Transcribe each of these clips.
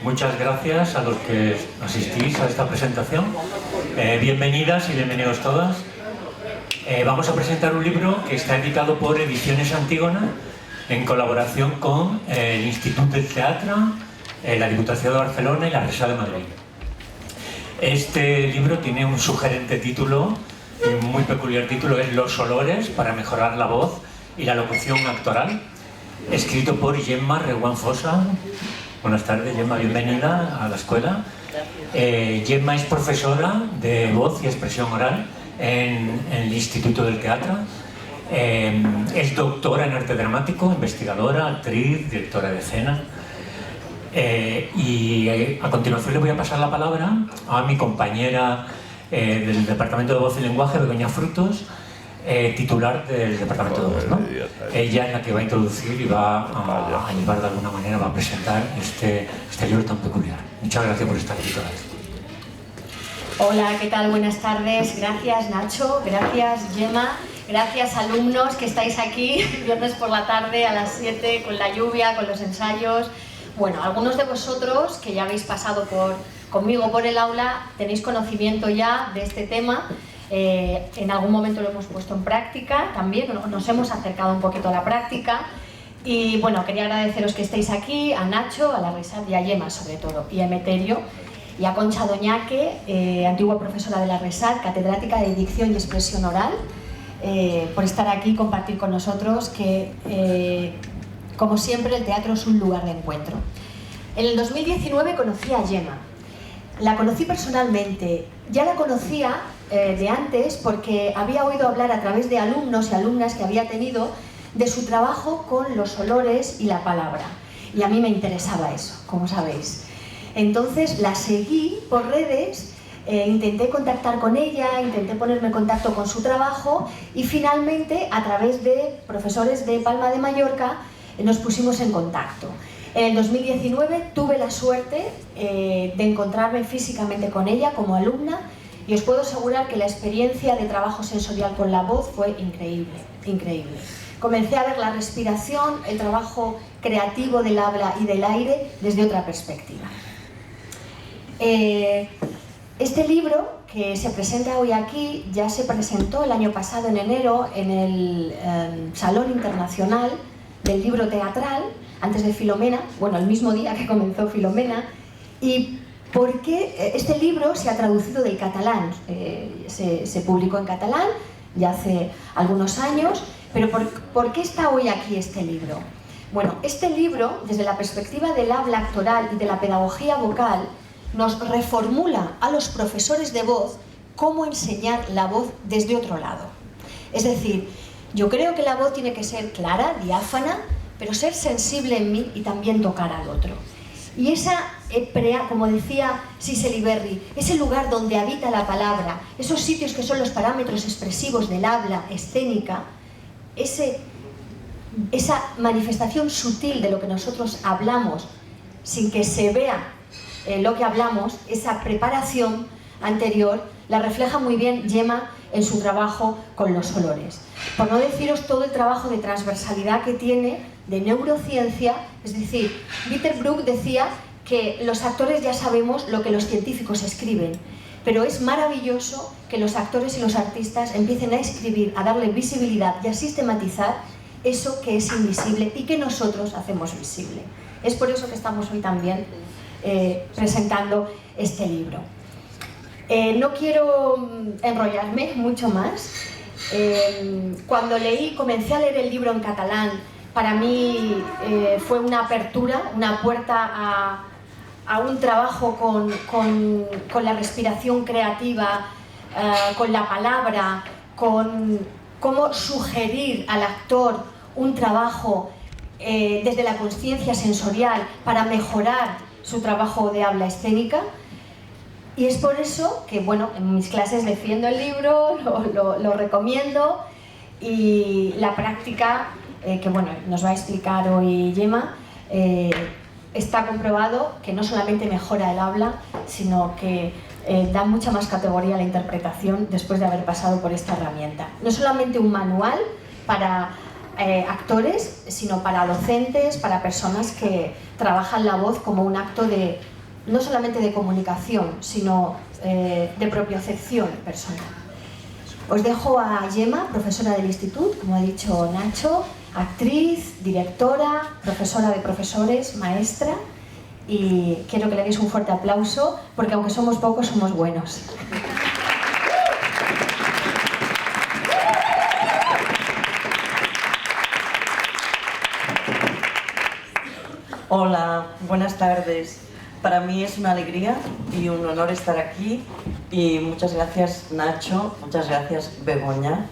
Muchas gracias a los que asistís a esta presentación. Bienvenidas y bienvenidos todas. Vamos a presentar un libro que está editado por Ediciones Antígona en colaboración con el Institut del Teatre, la Diputación de Barcelona y la Resa de Madrid. Este libro tiene un sugerente título, un muy peculiar título, es Los olores para mejorar la voz y la locución actoral, escrito por Gemma Reguant Fossa. Buenas tardes, Gemma, bienvenida a la escuela. Gemma es profesora de voz y expresión oral en el Instituto del Teatre. Es doctora en arte dramático, investigadora, actriz, directora de escena. Y a continuación le voy a pasar la palabra a mi compañera del Departamento de Voz y Lenguaje, Begoña Frutos, titular del Departamento de Voz, ¿no? Ella es la que va a introducir y va a llevar de alguna manera, va a presentar este libro tan peculiar. Muchas gracias por estar aquí todas. Hola, ¿qué tal? Buenas tardes. Gracias, Nacho. Gracias, Gemma. Gracias, alumnos que estáis aquí viernes por la tarde a las 7 con la lluvia, con los ensayos. Bueno, algunos de vosotros que ya habéis pasado conmigo por el aula tenéis conocimiento ya de este tema. En algún momento lo hemos puesto en práctica también, nos hemos acercado un poquito a la práctica. Y bueno, quería agradeceros que estéis aquí, a Nacho, a la Resat y a Gemma sobre todo, y a Emeterio, y a Concha Doñaque, antigua profesora de la Resat, catedrática de dicción y expresión oral, por estar aquí y compartir con nosotros que, como siempre, el teatro es un lugar de encuentro. En el 2019 conocí a Gemma. La conocí personalmente. Ya la conocía de antes porque había oído hablar a través de alumnos y alumnas que había tenido de su trabajo con los olores y la palabra. Y a mí me interesaba eso, como sabéis. Entonces la seguí por redes, intenté contactar con ella, intenté ponerme en contacto con su trabajo y finalmente, a través de profesores de Palma de Mallorca, nos pusimos en contacto. En el 2019 tuve la suerte de encontrarme físicamente con ella como alumna y os puedo asegurar que la experiencia de trabajo sensorial con la voz fue increíble, increíble. Comencé a ver la respiración, el trabajo creativo del habla y del aire desde otra perspectiva. Este libro que se presenta hoy aquí ya se presentó el año pasado en enero en el Salón Internacional del Libro Teatral, antes de Filomena, bueno, el mismo día que comenzó Filomena. ¿Y por qué este libro se ha traducido del catalán? Se publicó en catalán ya hace algunos años, pero ¿por qué está hoy aquí este libro? Bueno, este libro, desde la perspectiva del habla actoral y de la pedagogía vocal, nos reformula a los profesores de voz cómo enseñar la voz desde otro lado. Es decir, yo creo que la voz tiene que ser clara, diáfana, pero ser sensible en mí y también tocar al otro. Y esa, como decía Cicely Berry, ese lugar donde habita la palabra, esos sitios que son los parámetros expresivos del habla escénica, esa manifestación sutil de lo que nosotros hablamos sin que se vea lo que hablamos, esa preparación anterior, la refleja muy bien Gemma en su trabajo con los olores. Por no deciros todo el trabajo de transversalidad que tiene, de neurociencia, es decir, Bitterbrook decía que los actores ya sabemos lo que los científicos escriben, pero es maravilloso que los actores y los artistas empiecen a escribir, a darle visibilidad y a sistematizar eso que es invisible y que nosotros hacemos visible. Es por eso que estamos hoy también presentando este libro. No quiero enrollarme mucho más. Cuando comencé a leer el libro en catalán, para mí fue una apertura, una puerta a un trabajo con la respiración creativa, con la palabra, con cómo sugerir al actor un trabajo desde la consciencia sensorial para mejorar su trabajo de habla escénica. Y es por eso que, bueno, en mis clases defiendo el libro, lo recomiendo, y la práctica, que bueno, nos va a explicar hoy Gemma, está comprobado que no solamente mejora el habla, sino que da mucha más categoría a la interpretación después de haber pasado por esta herramienta. No solamente un manual para actores, sino para docentes, para personas que trabajan la voz como un acto de no solamente de comunicación, sino de propiocepción personal. Os dejo a Gemma, profesora del instituto, como ha dicho Nacho, actriz, directora, profesora de profesores, maestra, y quiero que le deis un fuerte aplauso, porque aunque somos pocos, somos buenos. Hola, buenas tardes. Para mí es una alegría y un honor estar aquí, y muchas gracias Nacho, muchas gracias Begoña.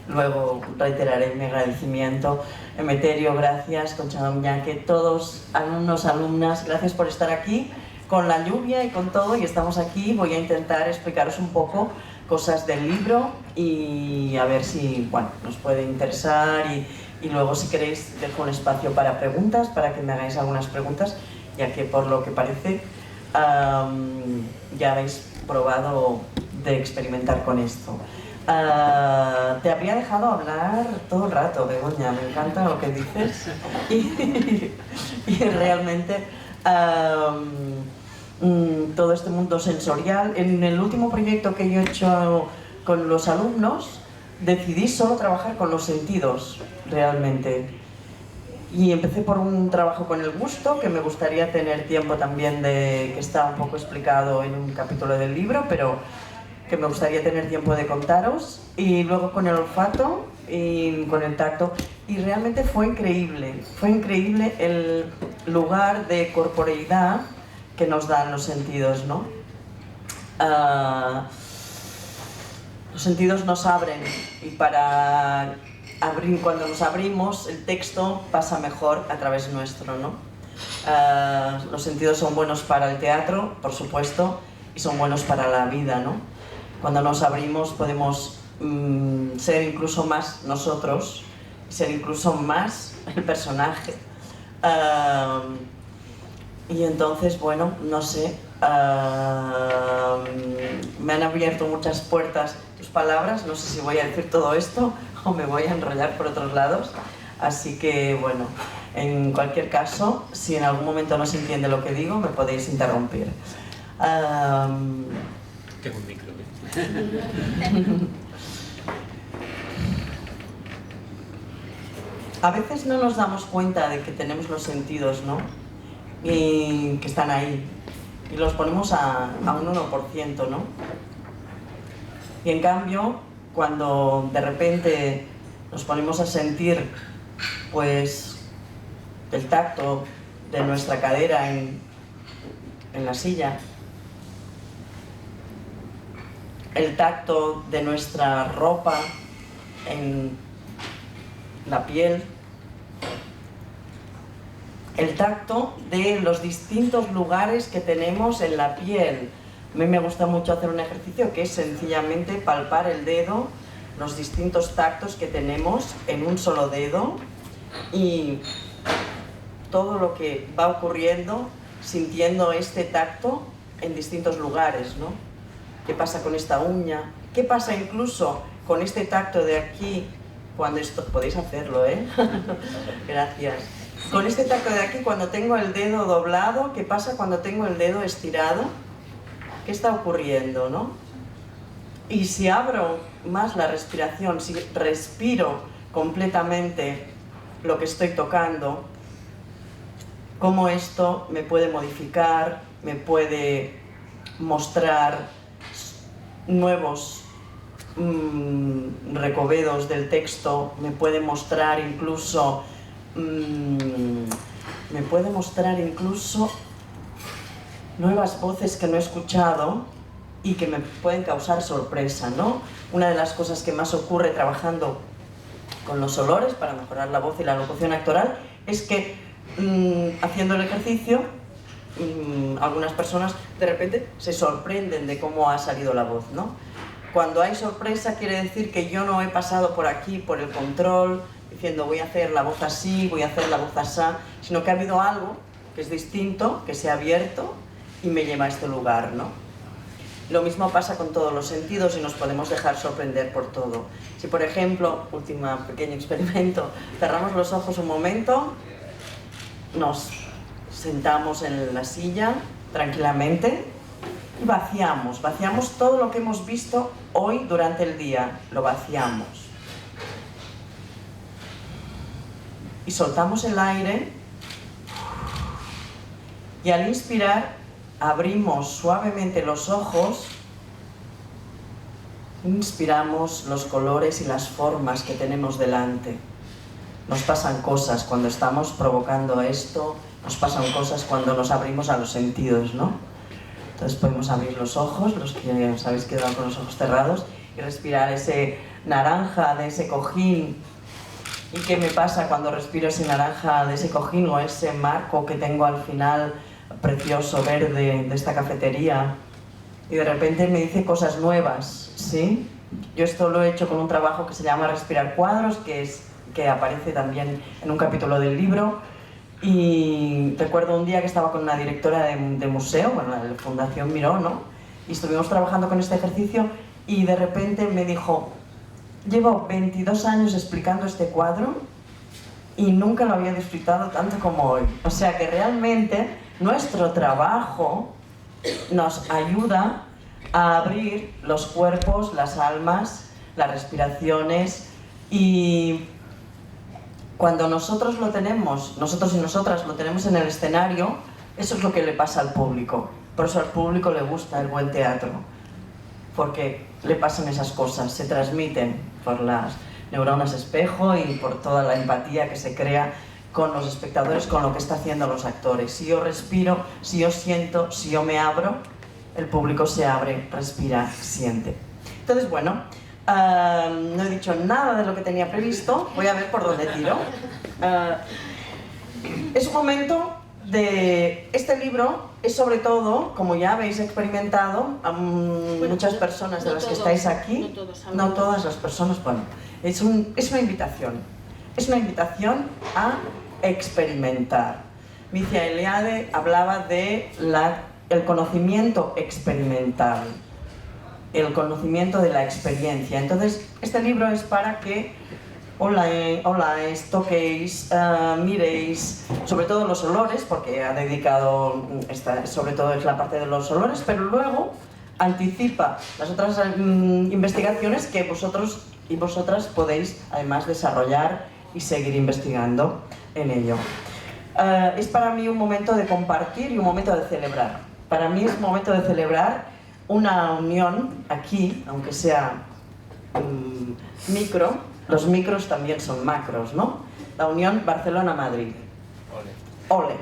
Luego reiteraré mi agradecimiento. Emeterio, gracias, Concha Doñaque, todos, alumnos, alumnas, gracias por estar aquí con la lluvia y con todo, y estamos aquí. Voy a intentar explicaros un poco cosas del libro y a ver si, bueno, nos puede interesar, y luego, si queréis, dejo un espacio para preguntas, para que me hagáis algunas preguntas, ya que por lo que parece ya habéis probado de experimentar con esto. Te habría dejado hablar todo el rato, Begoña, me encanta lo que dices y realmente todo este mundo sensorial. En el último proyecto que yo he hecho con los alumnos, decidí solo trabajar con los sentidos, realmente. Y empecé por un trabajo con el gusto, que me gustaría tener tiempo también de, que está un poco explicado en un capítulo del libro, pero que me gustaría tener tiempo de contaros. Y luego con el olfato y con el tacto. Y realmente fue increíble el lugar de corporeidad que nos dan los sentidos, ¿no? Los sentidos nos abren, y para abrir, cuando nos abrimos, el texto pasa mejor a través nuestro, ¿no? Los sentidos son buenos para el teatro, por supuesto, y son buenos para la vida, ¿no? Cuando nos abrimos podemos ser incluso más nosotros, ser incluso más el personaje. Y entonces, bueno, no sé, me han abierto muchas puertas tus palabras. No sé si voy a decir todo esto o me voy a enrollar por otros lados. Así que, bueno, en cualquier caso, si en algún momento no se entiende lo que digo, me podéis interrumpir. Tengo un micro. A veces no nos damos cuenta de que tenemos los sentidos, ¿no? Y que están ahí. Y los ponemos a un 1%, ¿no? Y en cambio, cuando de repente nos ponemos a sentir, pues, el tacto de nuestra cadera en la silla, el tacto de nuestra ropa en la piel, el tacto de los distintos lugares que tenemos en la piel. A mí me gusta mucho hacer un ejercicio que es sencillamente palpar el dedo, los distintos tactos que tenemos en un solo dedo, y todo lo que va ocurriendo sintiendo este tacto en distintos lugares, ¿no? ¿Qué pasa con esta uña? ¿Qué pasa incluso con este tacto de aquí? Cuando esto, podéis hacerlo, ¿eh? Gracias. Con este tacto de aquí, cuando tengo el dedo doblado, ¿qué pasa cuando tengo el dedo estirado? ¿Qué está ocurriendo, no? Y si abro más la respiración, si respiro completamente lo que estoy tocando, cómo esto me puede modificar, me puede mostrar nuevos recovedos del texto, me puede mostrar incluso nuevas voces que no he escuchado y que me pueden causar sorpresa, ¿no? Una de las cosas que más ocurre trabajando con los olores para mejorar la voz y la locución actoral es que haciendo el ejercicio algunas personas de repente se sorprenden de cómo ha salido la voz, ¿no? Cuando hay sorpresa quiere decir que yo no he pasado por aquí, por el control, diciendo voy a hacer la voz así, voy a hacer la voz asá, sino que ha habido algo que es distinto, que se ha abierto y me lleva a este lugar, ¿no? Lo mismo pasa con todos los sentidos y nos podemos dejar sorprender por todo. Si, por ejemplo, último pequeño experimento, cerramos los ojos un momento, nos sentamos en la silla tranquilamente y vaciamos todo lo que hemos visto hoy durante el día, lo vaciamos. Y soltamos el aire y al inspirar abrimos suavemente los ojos, inspiramos los colores y las formas que tenemos delante. Nos pasan cosas cuando estamos provocando esto, nos pasan cosas cuando nos abrimos a los sentidos, ¿no? Entonces podemos abrir los ojos, los que os habéis quedado con los ojos cerrados, y respirar ese naranja de ese cojín. ¿Y qué me pasa cuando respiro ese naranja de ese cojín o ese marco que tengo al final precioso, verde, de esta cafetería? Y de repente me dice cosas nuevas, ¿sí? Yo esto lo he hecho con un trabajo que se llama Respirar Cuadros, que aparece también en un capítulo del libro. Y recuerdo un día que estaba con una directora de museo, bueno, la Fundación Miró, ¿no? Y estuvimos trabajando con este ejercicio y de repente me dijo: llevo 22 años explicando este cuadro y nunca lo había disfrutado tanto como hoy. O sea que realmente nuestro trabajo nos ayuda a abrir los cuerpos, las almas, las respiraciones, y cuando nosotros lo tenemos, nosotros y nosotras lo tenemos en el escenario, eso es lo que le pasa al público. Por eso al público le gusta el buen teatro, porque le pasan esas cosas, se transmiten por las neuronas espejo y por toda la empatía que se crea con los espectadores, con lo que está haciendo los actores. Si yo respiro, si yo siento, si yo me abro, el público se abre, respira, siente. Entonces, bueno, no he dicho nada de lo que tenía previsto, voy a ver por dónde tiro. Es un momento de... Este libro es sobre todo, como ya habéis experimentado, muchas personas de las que estáis aquí, no todas las personas, bueno, es una invitación. Es una invitación a experimentar. Mircea Eliade hablaba de el conocimiento experimental, el conocimiento de la experiencia. Entonces, este libro es para que oláis, toquéis, miréis, sobre todo los olores, porque ha dedicado, sobre todo es la parte de los olores, pero luego anticipa las otras investigaciones que vosotros y vosotras podéis además desarrollar y seguir investigando en ello. Es para mí un momento de compartir y un momento de celebrar. Para mí es un momento de celebrar una unión aquí, aunque sea micro. Los micros también son macros, ¿no? La unión Barcelona-Madrid. Ole. Ole.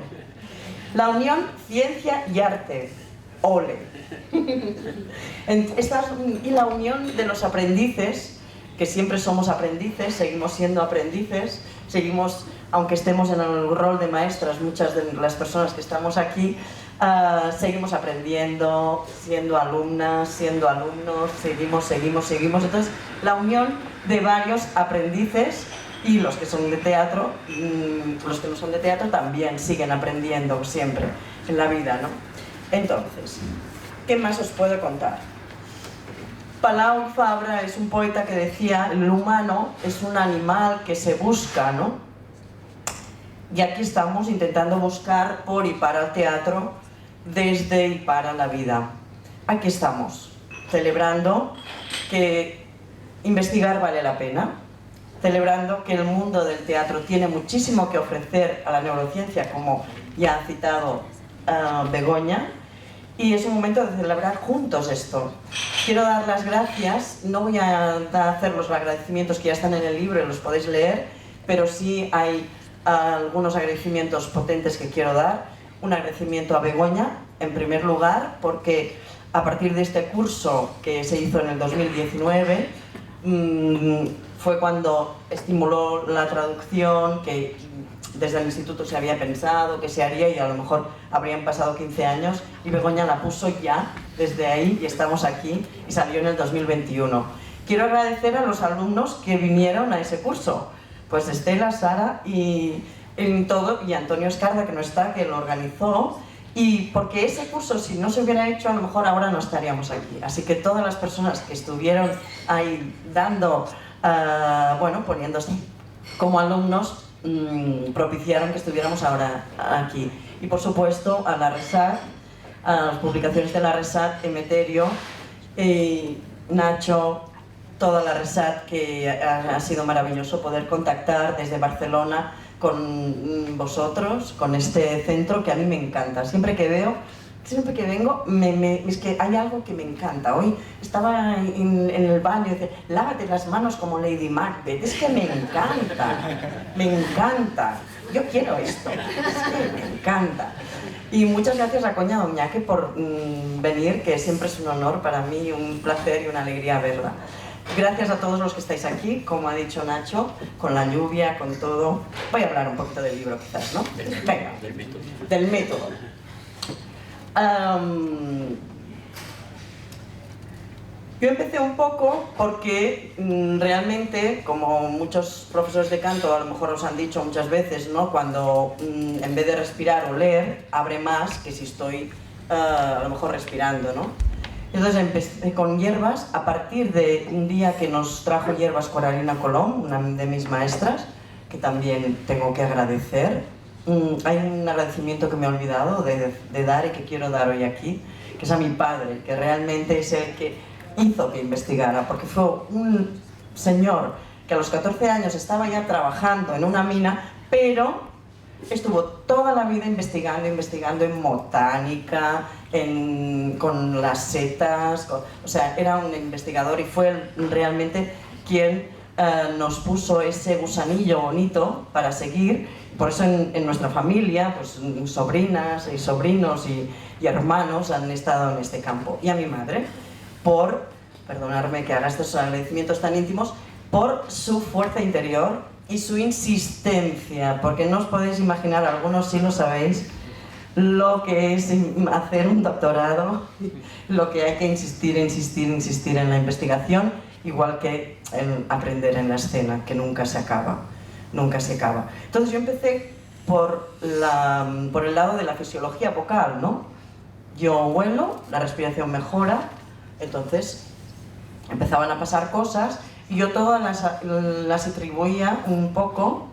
La unión ciencia y arte. Ole. Y la unión de los aprendices, que siempre somos aprendices, seguimos siendo aprendices, seguimos, aunque estemos en el rol de maestras, muchas de las personas que estamos aquí, seguimos aprendiendo, siendo alumnas, siendo alumnos, seguimos. Entonces, la unión de varios aprendices, y los que son de teatro, los que no son de teatro también siguen aprendiendo siempre en la vida, ¿no? Entonces, ¿qué más os puedo contar? Palau Fabra es un poeta que decía: el humano es un animal que se busca, ¿no? Y aquí estamos intentando buscar por y para el teatro, desde y para la vida. Aquí estamos, celebrando que investigar vale la pena, celebrando que el mundo del teatro tiene muchísimo que ofrecer a la neurociencia, como ya ha citado Begoña, y es un momento de celebrar juntos esto. Quiero dar las gracias, no voy a hacer los agradecimientos que ya están en el libro y los podéis leer, pero sí hay algunos agradecimientos potentes que quiero dar. Un agradecimiento a Begoña, en primer lugar, porque a partir de este curso que se hizo en el 2019, fue cuando estimuló la traducción, que desde el instituto se había pensado que se haría y a lo mejor habrían pasado 15 años, y Begoña la puso ya desde ahí y estamos aquí, y salió en el 2021. Quiero agradecer a los alumnos que vinieron a ese curso, pues Estela, Sara y Antonio Escarda, que no está, que lo organizó, y porque ese curso, si no se hubiera hecho, a lo mejor ahora no estaríamos aquí. Así que todas las personas que estuvieron ahí dando, poniéndose como alumnos, propiciaron que estuviéramos ahora aquí. Y por supuesto a la RESAC, a las publicaciones de la RESAT, Emeterio, Nacho, toda la RESAT, que ha sido maravilloso poder contactar desde Barcelona con vosotros, con este centro que a mí me encanta. Siempre que vengo, es que hay algo que me encanta. Hoy estaba en el baño y decía, lávate las manos como Lady Macbeth. Es que me encanta. Yo quiero esto, es que me encanta. Y muchas gracias a Coña Doñaque por venir, que siempre es un honor para mí, un placer y una alegría verla. Gracias a todos los que estáis aquí, como ha dicho Nacho, con la lluvia, con todo. Voy a hablar un poquito del libro quizás, ¿no? Venga, del método. Yo empecé un poco porque realmente, como muchos profesores de canto a lo mejor os han dicho muchas veces, ¿no? Cuando en vez de respirar o leer, abre más que si estoy a lo mejor respirando, ¿no? Entonces empecé con hierbas a partir de un día que nos trajo hierbas Coralina Colom, una de mis maestras, que también tengo que agradecer. Hay un agradecimiento que me he olvidado de dar y que quiero dar hoy aquí, que es a mi padre, que realmente es el que hizo que investigara, porque fue un señor que a los 14 años estaba ya trabajando en una mina, pero estuvo toda la vida investigando en botánica, con las setas, o sea, era un investigador y fue realmente quien nos puso ese gusanillo bonito para seguir. Por eso en nuestra familia, pues sobrinas y sobrinos y hermanos han estado en este campo. Y a mi madre, por, perdonarme que haga estos agradecimientos tan íntimos, por su fuerza interior y su insistencia, porque no os podéis imaginar, algunos sí lo sabéis, lo que es hacer un doctorado, lo que hay que insistir en la investigación, igual que en aprender en la escena, que nunca se acaba. Entonces yo empecé por el lado de la fisiología vocal, ¿no? Yo huelo, la respiración mejora, entonces empezaban a pasar cosas y yo todas las atribuía un poco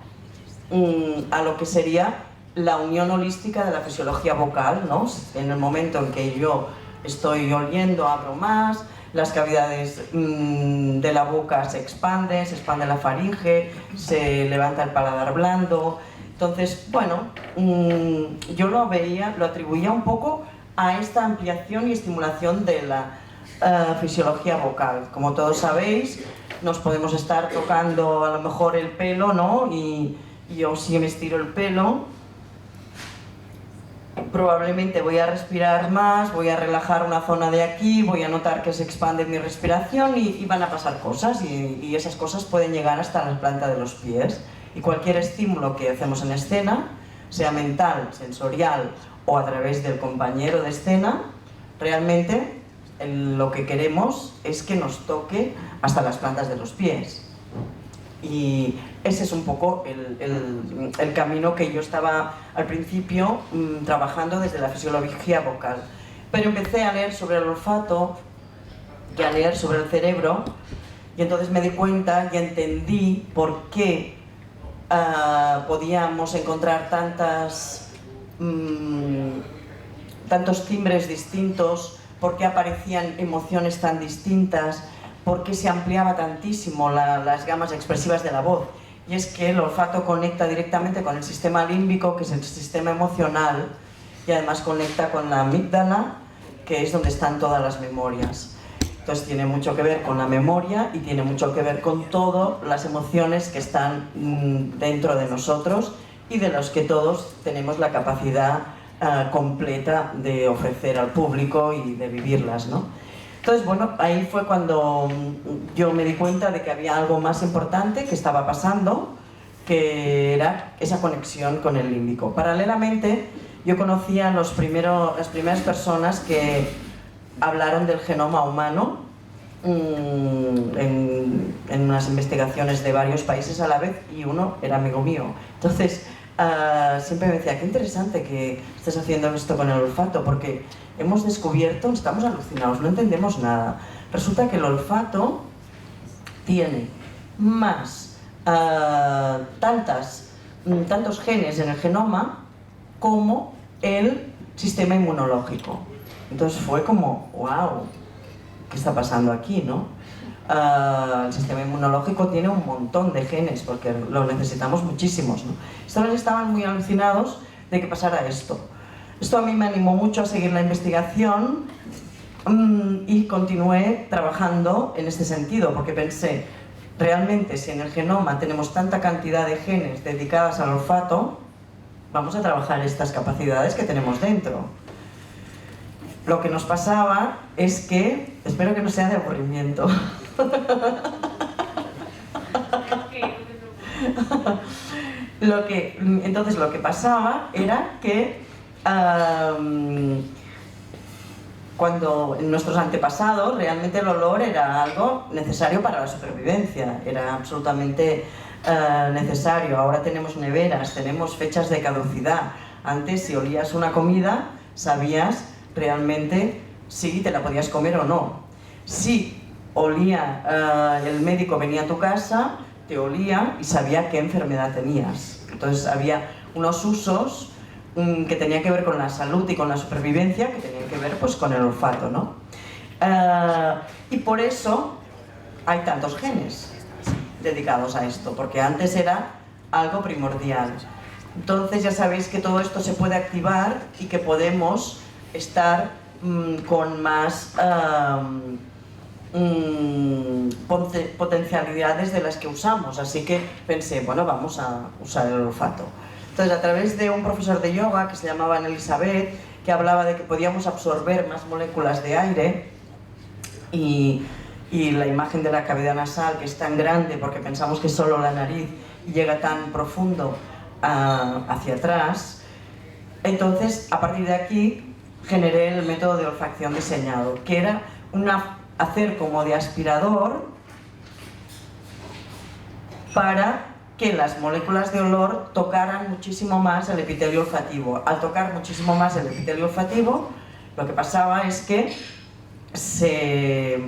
a lo que sería la unión holística de la fisiología vocal, ¿no? En el momento en que yo estoy oliendo, abro más, las cavidades de la boca se expande la faringe, se levanta el paladar blando. Entonces, bueno, yo lo atribuía un poco a esta ampliación y estimulación de la fisiología vocal. Como todos sabéis, nos podemos estar tocando a lo mejor el pelo, ¿no? Y yo si me estiro el pelo, probablemente voy a respirar más, voy a relajar una zona de aquí, voy a notar que se expande mi respiración y van a pasar cosas y esas cosas pueden llegar hasta la planta de los pies. Y cualquier estímulo que hacemos en escena, sea mental, sensorial o a través del compañero de escena, realmente lo que queremos es que nos toque hasta las plantas de los pies. Y ese es un poco el camino que yo estaba al principio trabajando desde la fisiología vocal. Pero empecé a leer sobre el olfato y a leer sobre el cerebro y entonces me di cuenta y entendí por qué podíamos encontrar tantos timbres distintos, por qué aparecían emociones tan distintas, por qué se ampliaba tantísimo las gamas expresivas de la voz. Y es que el olfato conecta directamente con el sistema límbico, que es el sistema emocional, y además conecta con la amígdala, que es donde están todas las memorias. Entonces tiene mucho que ver con la memoria y tiene mucho que ver con todas las emociones que están dentro de nosotros y de los que todos tenemos la capacidad completa de ofrecer al público y de vivirlas, ¿no? Entonces, bueno, ahí fue cuando yo me di cuenta de que había algo más importante que estaba pasando, que era esa conexión con el límbico. Paralelamente, yo conocía las primeras personas que hablaron del genoma humano en unas investigaciones de varios países a la vez y uno era amigo mío. Entonces, siempre me decía, qué interesante que estés haciendo esto con el olfato, porque hemos descubierto, estamos alucinados, no entendemos nada. Resulta que el olfato tiene más tantos genes en el genoma como el sistema inmunológico. Entonces fue como, wow, ¿qué está pasando aquí, no? El sistema inmunológico tiene un montón de genes, porque lo necesitamos muchísimos, ¿no? Estos estaban muy alucinados de que pasara esto. Esto a mí me animó mucho a seguir la investigación y continué trabajando en este sentido, porque pensé, realmente si en el genoma tenemos tanta cantidad de genes dedicadas al olfato, vamos a trabajar estas capacidades que tenemos dentro. Lo que nos pasaba es que, espero que no sea de aburrimiento, entonces lo que pasaba era que cuando en nuestros antepasados realmente el olor era algo necesario para la supervivencia, era absolutamente necesario. Ahora tenemos neveras, tenemos fechas de caducidad. Antes, si olías una comida, sabías realmente si te la podías comer o no. Si olía, el médico venía a tu casa, te olía y sabía qué enfermedad tenías. Entonces había unos usos que tenían que ver con la salud y con la supervivencia, que tenían que ver pues con el olfato, ¿no? Y por eso hay tantos genes dedicados a esto, porque antes era algo primordial. Entonces ya sabéis que todo esto se puede activar y que podemos estar con más potencialidades de las que usamos, así que pensé, bueno, vamos a usar el olfato. Entonces, a través de un profesor de yoga que se llamaba Elizabeth, que hablaba de que podíamos absorber más moléculas de aire, y la imagen de la cavidad nasal, que es tan grande porque pensamos que es solo la nariz y llega tan profundo hacia atrás, entonces a partir de aquí generé el método de olfacción diseñado, que era hacer como de aspirador para que las moléculas de olor tocaran muchísimo más el epitelio olfativo. Al tocar muchísimo más el epitelio olfativo, lo que pasaba es que se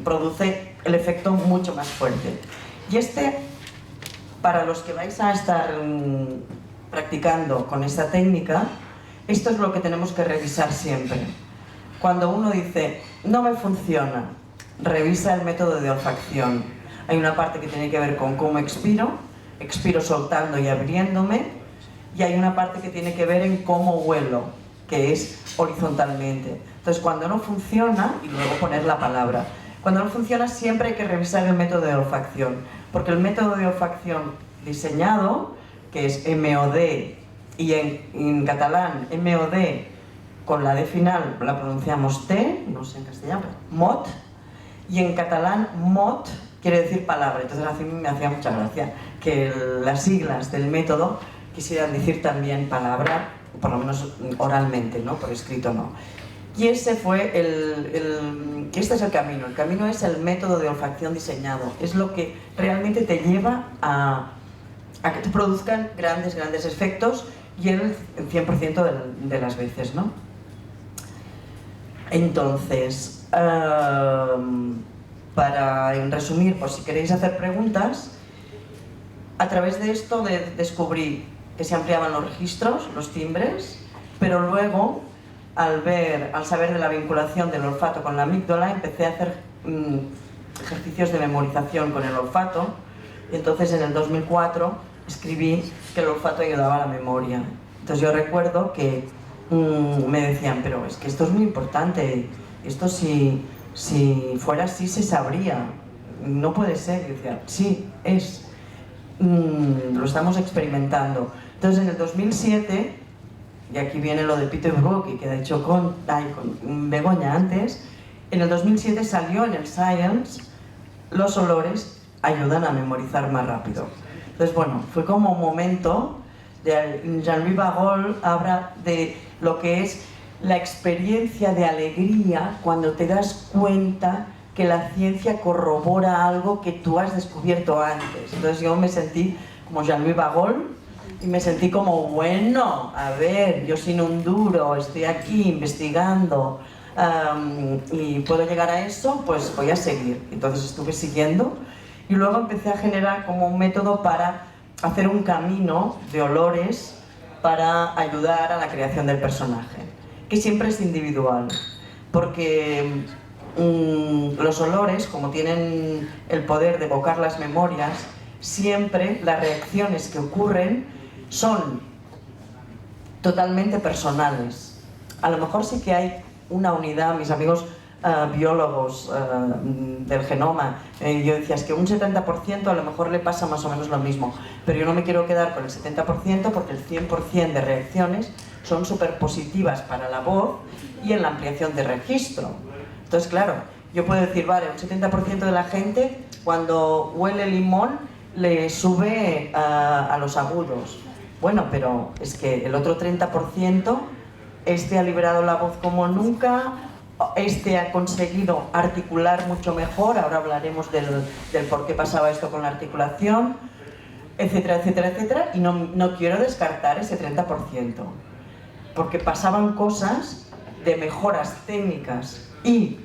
produce el efecto mucho más fuerte. Y para los que vais a estar practicando con esta técnica, esto es lo que tenemos que revisar siempre. Cuando uno dice, no me funciona, revisa el método de olfacción. Hay una parte que tiene que ver con cómo expiro soltando y abriéndome, y hay una parte que tiene que ver en cómo huelo, que es horizontalmente. Entonces, cuando no funciona, y luego poner la palabra, cuando no funciona siempre hay que revisar el método de olfacción, porque el método de olfacción diseñado, que es MOD, y en catalán MOD con la D final la pronunciamos T, no sé en castellano, MOT, y en catalán MOT quiere decir palabra. Entonces a mí me hacía mucha gracia que las siglas del método quisieran decir también palabra, por lo menos oralmente, ¿no? Por escrito no. Y ese fue este es el camino es el método de olfacción diseñado, es lo que realmente te lleva a que te produzcan grandes efectos, y el 100% de las veces, ¿no? Entonces, para resumir, por si queréis hacer preguntas, a través de esto descubrí que se ampliaban los registros, los timbres, pero luego, al saber de la vinculación del olfato con la amígdala, empecé a hacer ejercicios de memorización con el olfato, y entonces en el 2004 escribí que el olfato ayudaba a la memoria. Entonces yo recuerdo que me decían, pero es que esto es muy importante, esto si fuera así se sabría, no puede ser. Y decía, sí, lo estamos experimentando. Entonces en el 2007, y aquí viene lo de Peter Brook, y que de hecho con Begoña antes, en el 2007 salió en el Science, los olores ayudan a memorizar más rápido. Entonces bueno, fue como un momento, Jean-Louis Barrault habla de lo que es la experiencia de alegría cuando te das cuenta que la ciencia corrobora algo que tú has descubierto antes. Entonces yo me sentí como Jean-Louis Barrault y me sentí como, bueno, a ver, yo sin un duro estoy aquí investigando y puedo llegar a eso, pues voy a seguir. Entonces estuve siguiendo y luego empecé a generar como un método para hacer un camino de olores para ayudar a la creación del personaje. que siempre es individual, porque los olores, como tienen el poder de evocar las memorias, siempre las reacciones que ocurren son totalmente personales. A lo mejor sí que hay una unidad, mis amigos biólogos del genoma, yo decía, es que un 70% a lo mejor le pasa más o menos lo mismo, pero yo no me quiero quedar con el 70% porque el 100% de reacciones son súper positivas para la voz y en la ampliación de registro. Entonces, claro, yo puedo decir, vale, un 70% de la gente cuando huele limón le sube a los agudos. Bueno, pero es que el otro 30%, este ha liberado la voz como nunca, este ha conseguido articular mucho mejor, ahora hablaremos del por qué pasaba esto con la articulación, etcétera, etcétera, etcétera, y no quiero descartar ese 30%, porque pasaban cosas de mejoras técnicas y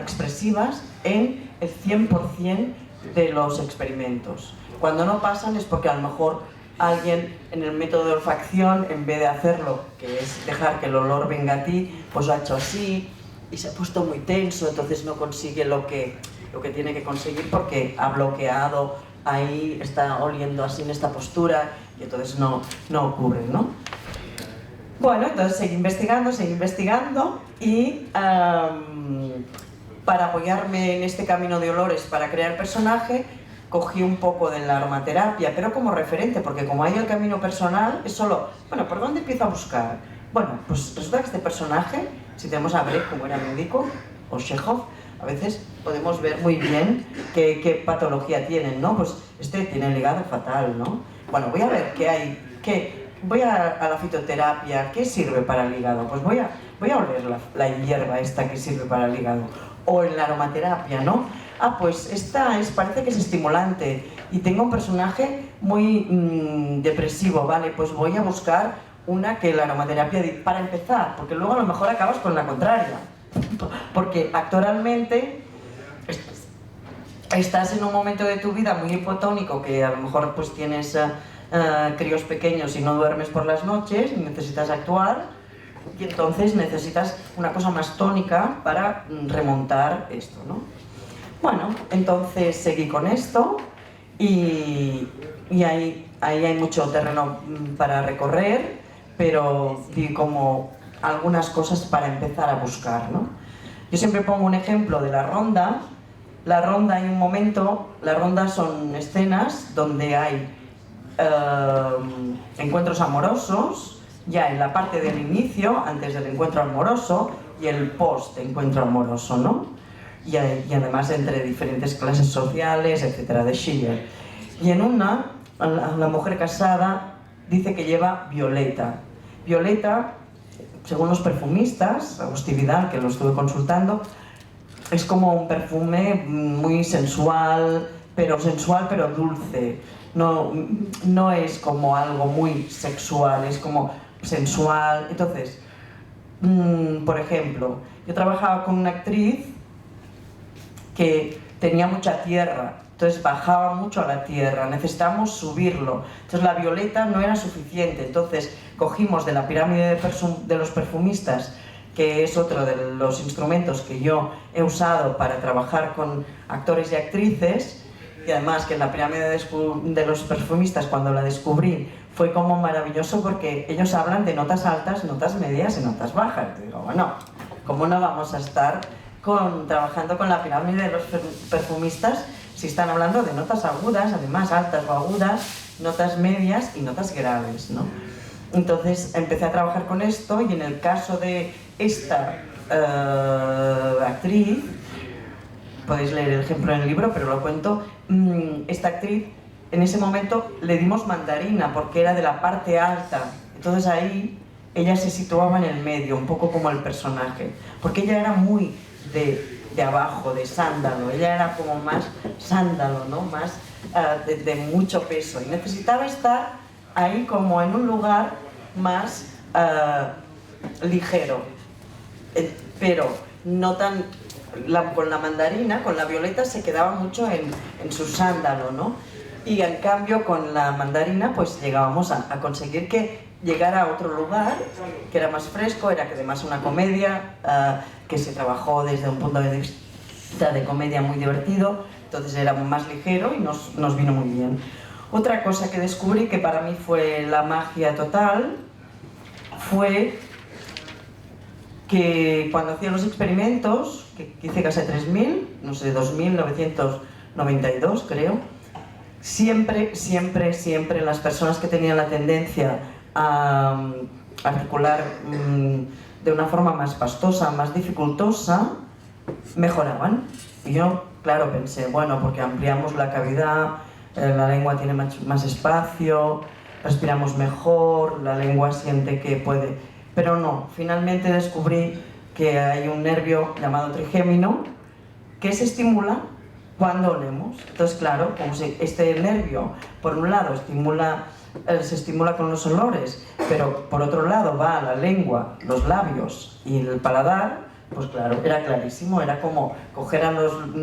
expresivas en el 100% de los experimentos. Cuando no pasan es porque a lo mejor alguien en el método de olfacción, en vez de hacerlo, que es dejar que el olor venga a ti, pues lo ha hecho así y se ha puesto muy tenso, entonces no consigue lo que tiene que conseguir porque ha bloqueado, ahí está oliendo así en esta postura y entonces no ocurre, ¿no? Bueno, entonces seguí investigando y para apoyarme en este camino de olores para crear personaje, cogí un poco de la aromaterapia, pero como referente, porque como hay el camino personal, es solo, bueno, ¿por dónde empiezo a buscar? Bueno, pues resulta que este personaje, si tenemos a Brecht como era médico, o Chekhov, a veces podemos ver muy bien qué patología tienen, ¿no? Pues este tiene el hígado fatal, ¿no? Bueno, voy a ver qué hay, voy a la fitoterapia, ¿qué sirve para el hígado? Pues voy a oler la hierba esta que sirve para el hígado. O en la aromaterapia, ¿no? Ah, pues esta parece que es estimulante y tengo un personaje muy depresivo, ¿vale? Pues voy a buscar una que la aromaterapia, para empezar, porque luego a lo mejor acabas con la contraria. Porque actoralmente estás en un momento de tu vida muy hipotónico, que a lo mejor pues tienes críos pequeños y no duermes por las noches y necesitas actuar, y entonces necesitas una cosa más tónica para remontar esto, ¿no? Bueno, entonces seguí con esto y ahí hay mucho terreno para recorrer, pero di como algunas cosas para empezar a buscar, ¿no? Yo siempre pongo un ejemplo de la ronda. La ronda hay un momento, la ronda son escenas donde hay encuentros amorosos, ya en la parte del inicio, antes del encuentro amoroso, y el post-encuentro amoroso, ¿no? Y además entre diferentes clases sociales, etcétera, de Schiller. Y en una, la mujer casada dice que lleva violeta. Violeta, según los perfumistas, Agustín Vidal, que lo estuve consultando, es como un perfume muy sensual, pero dulce. No es como algo muy sexual, es como sensual. Entonces, por ejemplo, yo trabajaba con una actriz que tenía mucha tierra, entonces bajaba mucho a la tierra, necesitábamos subirlo, entonces la violeta no era suficiente, entonces cogimos de la pirámide de los perfumistas, que es otro de los instrumentos que yo he usado para trabajar con actores y actrices, y además que en la pirámide de los perfumistas, cuando la descubrí, fue como maravilloso porque ellos hablan de notas altas, notas medias y notas bajas. Y digo, bueno, ¿cómo no vamos a estar trabajando con la pirámide de los perfumistas si están hablando de notas agudas, además altas o agudas, notas medias y notas graves, ¿no? Entonces empecé a trabajar con esto y en el caso de esta actriz, podéis leer el ejemplo en el libro, pero lo cuento, esta actriz en ese momento le dimos mandarina porque era de la parte alta, entonces ahí ella se situaba en el medio, un poco como el personaje, porque ella era muy de abajo, de sándalo, ella era como más sándalo, ¿no? Más de mucho peso, y necesitaba estar ahí como en un lugar más ligero, pero no tan... con la mandarina, con la violeta se quedaba mucho en su sándalo, ¿no? Y en cambio con la mandarina pues llegábamos a conseguir que llegar a otro lugar que era más fresco, era que además una comedia que se trabajó desde un punto de vista de comedia muy divertido, entonces era más ligero y nos vino muy bien. Otra cosa que descubrí que para mí fue la magia total fue que cuando hacía los experimentos, que hice casi 3.000, no sé, 2.992 creo, siempre las personas que tenían la tendencia a articular de una forma más pastosa, más dificultosa, mejoraban. Y yo, claro, pensé, bueno, porque ampliamos la cavidad, la lengua tiene más espacio, respiramos mejor, la lengua siente que puede... Pero no, finalmente descubrí que hay un nervio llamado trigémino que se estimula cuando olemos. Entonces, claro, como si este nervio, por un lado, se estimula con los olores, pero por otro lado va a la lengua, los labios y el paladar, pues claro, era clarísimo, era como coger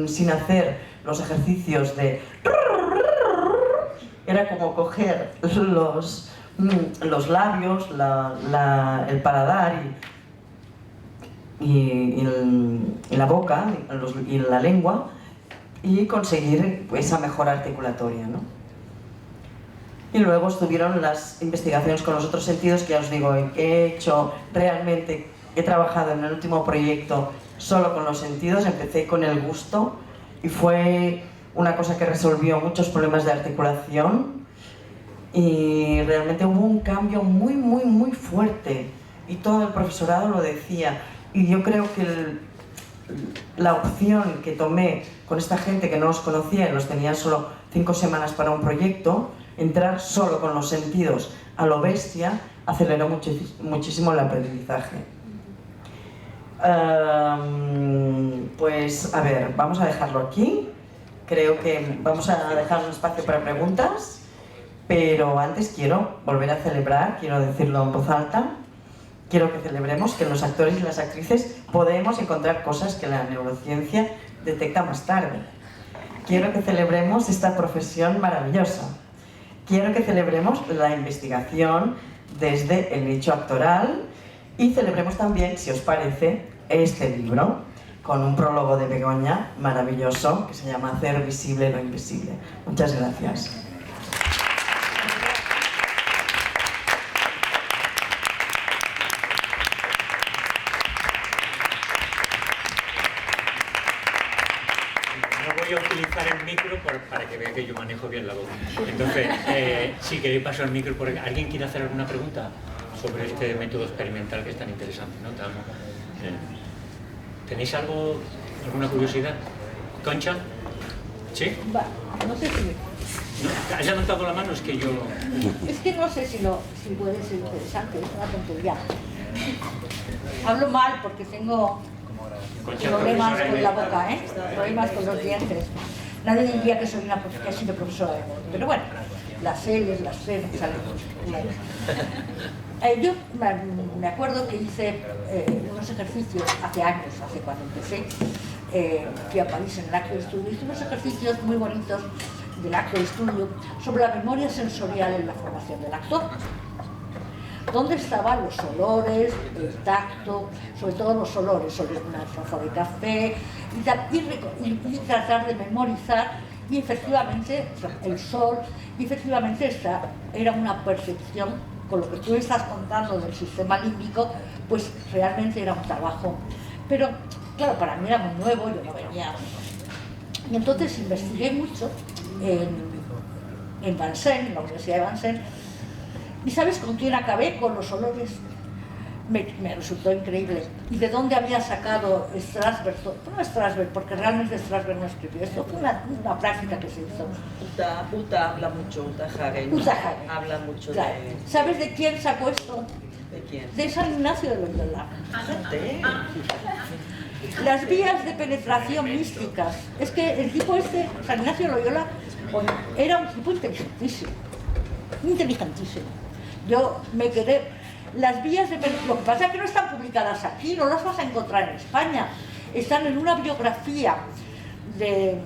sin hacer los ejercicios de... Era como coger los labios, el paladar y la boca y la lengua y conseguir esa mejora articulatoria, ¿no? Y luego estuvieron las investigaciones con los otros sentidos, que ya os digo, he trabajado en el último proyecto solo con los sentidos, empecé con el gusto y fue una cosa que resolvió muchos problemas de articulación y realmente hubo un cambio muy fuerte y todo el profesorado lo decía. Y yo creo que la opción que tomé con esta gente que no los conocía y los tenía solo 5 semanas para un proyecto, entrar solo con los sentidos a lo bestia, aceleró muchísimo el aprendizaje. Pues a ver, vamos a dejarlo aquí. Creo que vamos a dejar un espacio para preguntas, pero antes quiero volver a celebrar, quiero decirlo en voz alta. Quiero que celebremos que los actores y las actrices podemos encontrar cosas que la neurociencia detecta más tarde. Quiero que celebremos esta profesión maravillosa. Quiero que celebremos la investigación desde el nicho actoral y celebremos también, si os parece, este libro con un prólogo de Begoña maravilloso que se llama Hacer visible lo invisible. Muchas gracias. Voy a utilizar el micro para que vea que yo manejo bien la voz. Entonces, si queréis pasar el micro, ¿alguien quiere hacer alguna pregunta sobre este método experimental que es tan interesante, ¿no? ¿Tenéis alguna curiosidad? ¿Concha? ¿Sí? No sé si... ¿Has levantado la mano? Es que yo... Es que no sé si puede ser interesante, es una tontería. Hablo mal porque tengo problemas con la boca, problemas con los dientes. Nadie diría que soy una que he sido profesora de voz, pero bueno, las L's, las C, me salen mucho. Yo me acuerdo que hice unos ejercicios hace años, cuando empecé, fui a París en el Actor Studio, hice unos ejercicios muy bonitos del Actor Studio sobre la memoria sensorial en la formación del actor. ¿Dónde estaban los olores, el tacto, sobre todo los olores, una taza de café, y tratar de memorizar, y efectivamente el sol, y efectivamente esta era una percepción, con lo que tú estás contando del sistema límbico, pues realmente era un trabajo. Pero claro, para mí era muy nuevo, yo no venía. Y entonces investigué mucho en Vincennes, en la Universidad de Vincennes. ¿Y sabes con quién acabé? Con los olores. Me resultó increíble. ¿Y de dónde había sacado Strasberg? No Strasberg, porque realmente Strasberg no escribió esto. Fue una práctica que se hizo. Uta habla mucho, Uta Hagen. Uta Hagen. Habla mucho claro. de... ¿Sabes de quién sacó esto? ¿De quién? De San Ignacio de Loyola. ¿De? Las vías de penetración místicas. Es que el tipo San Ignacio de Loyola, era un tipo inteligentísimo. Inteligentísimo. Yo me quedé... Las vías de penetración... Lo que pasa es que no están publicadas aquí, no las vas a encontrar en España. Están en una biografía de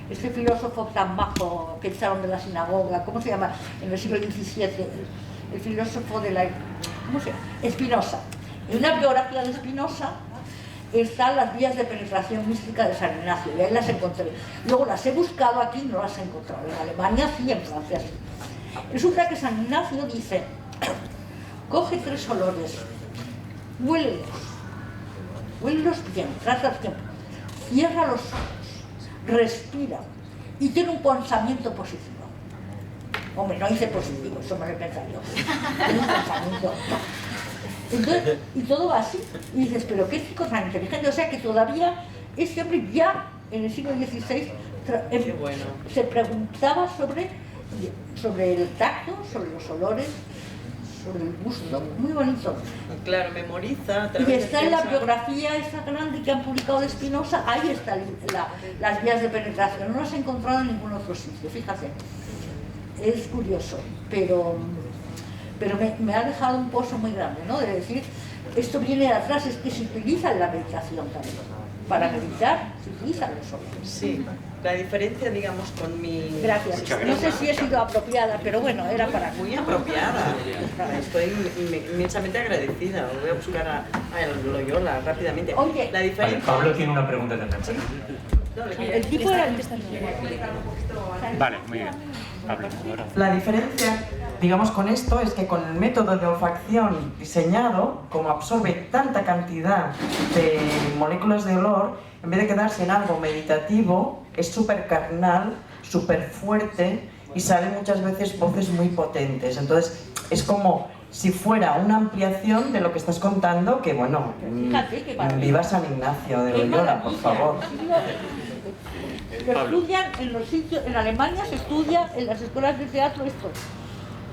este filósofo tan bajo que echaron de la sinagoga, ¿cómo se llama? En el siglo XVII. el filósofo de la... ¿cómo se llama? Spinoza. En una biografía de Spinoza están las vías de penetración mística de San Ignacio, y ahí las encontré. Luego las he buscado aquí y no las he encontrado. En Alemania sí, en Francia sí. Resulta que San Ignacio dice, coge 3 olores, huélelos bien, trata bien, cierra los ojos, respira y tiene un pensamiento positivo. Hombre, no dice positivo, eso me lo he pensado yo. Tiene un pensamiento. Entonces, y todo va así. Y dices, pero qué chico tan inteligente. O sea que todavía este hombre ya en el siglo XVI se preguntaba sobre el tacto, sobre los olores, sobre el gusto. Muy bonito. Claro, memoriza. Y está en la biografía esa grande que han publicado de Spinoza, ahí están las vías de penetración. No las he encontrado en ningún otro sitio, fíjate. Es curioso, pero me ha dejado un pozo muy grande, ¿no? De decir, esto viene de atrás, es que se utiliza en la meditación también. Para meditar se utilizan los olores. Sí, la diferencia, digamos, con mi... Gracias. No sé si he sido apropiada, pero bueno, era para... Muy apropiada. Estoy inmensamente agradecida. Voy a buscar a Loyola rápidamente. Oye, la diferencia... Vale, Pablo tiene una pregunta también. ¿Sí? El tipo era el que está... Vale, muy bien. Pablo, ahora. La diferencia, digamos, con esto es que con el método de olfacción diseñado, como absorbe tanta cantidad de moléculas de olor, en vez de quedarse en algo meditativo, es súper carnal, súper fuerte y salen muchas veces voces muy potentes. Entonces, es como si fuera una ampliación de lo que estás contando, que bueno, viva San Ignacio de Loyola, por favor. Lo estudian en los sitios, en Alemania se estudia en las escuelas de teatro esto.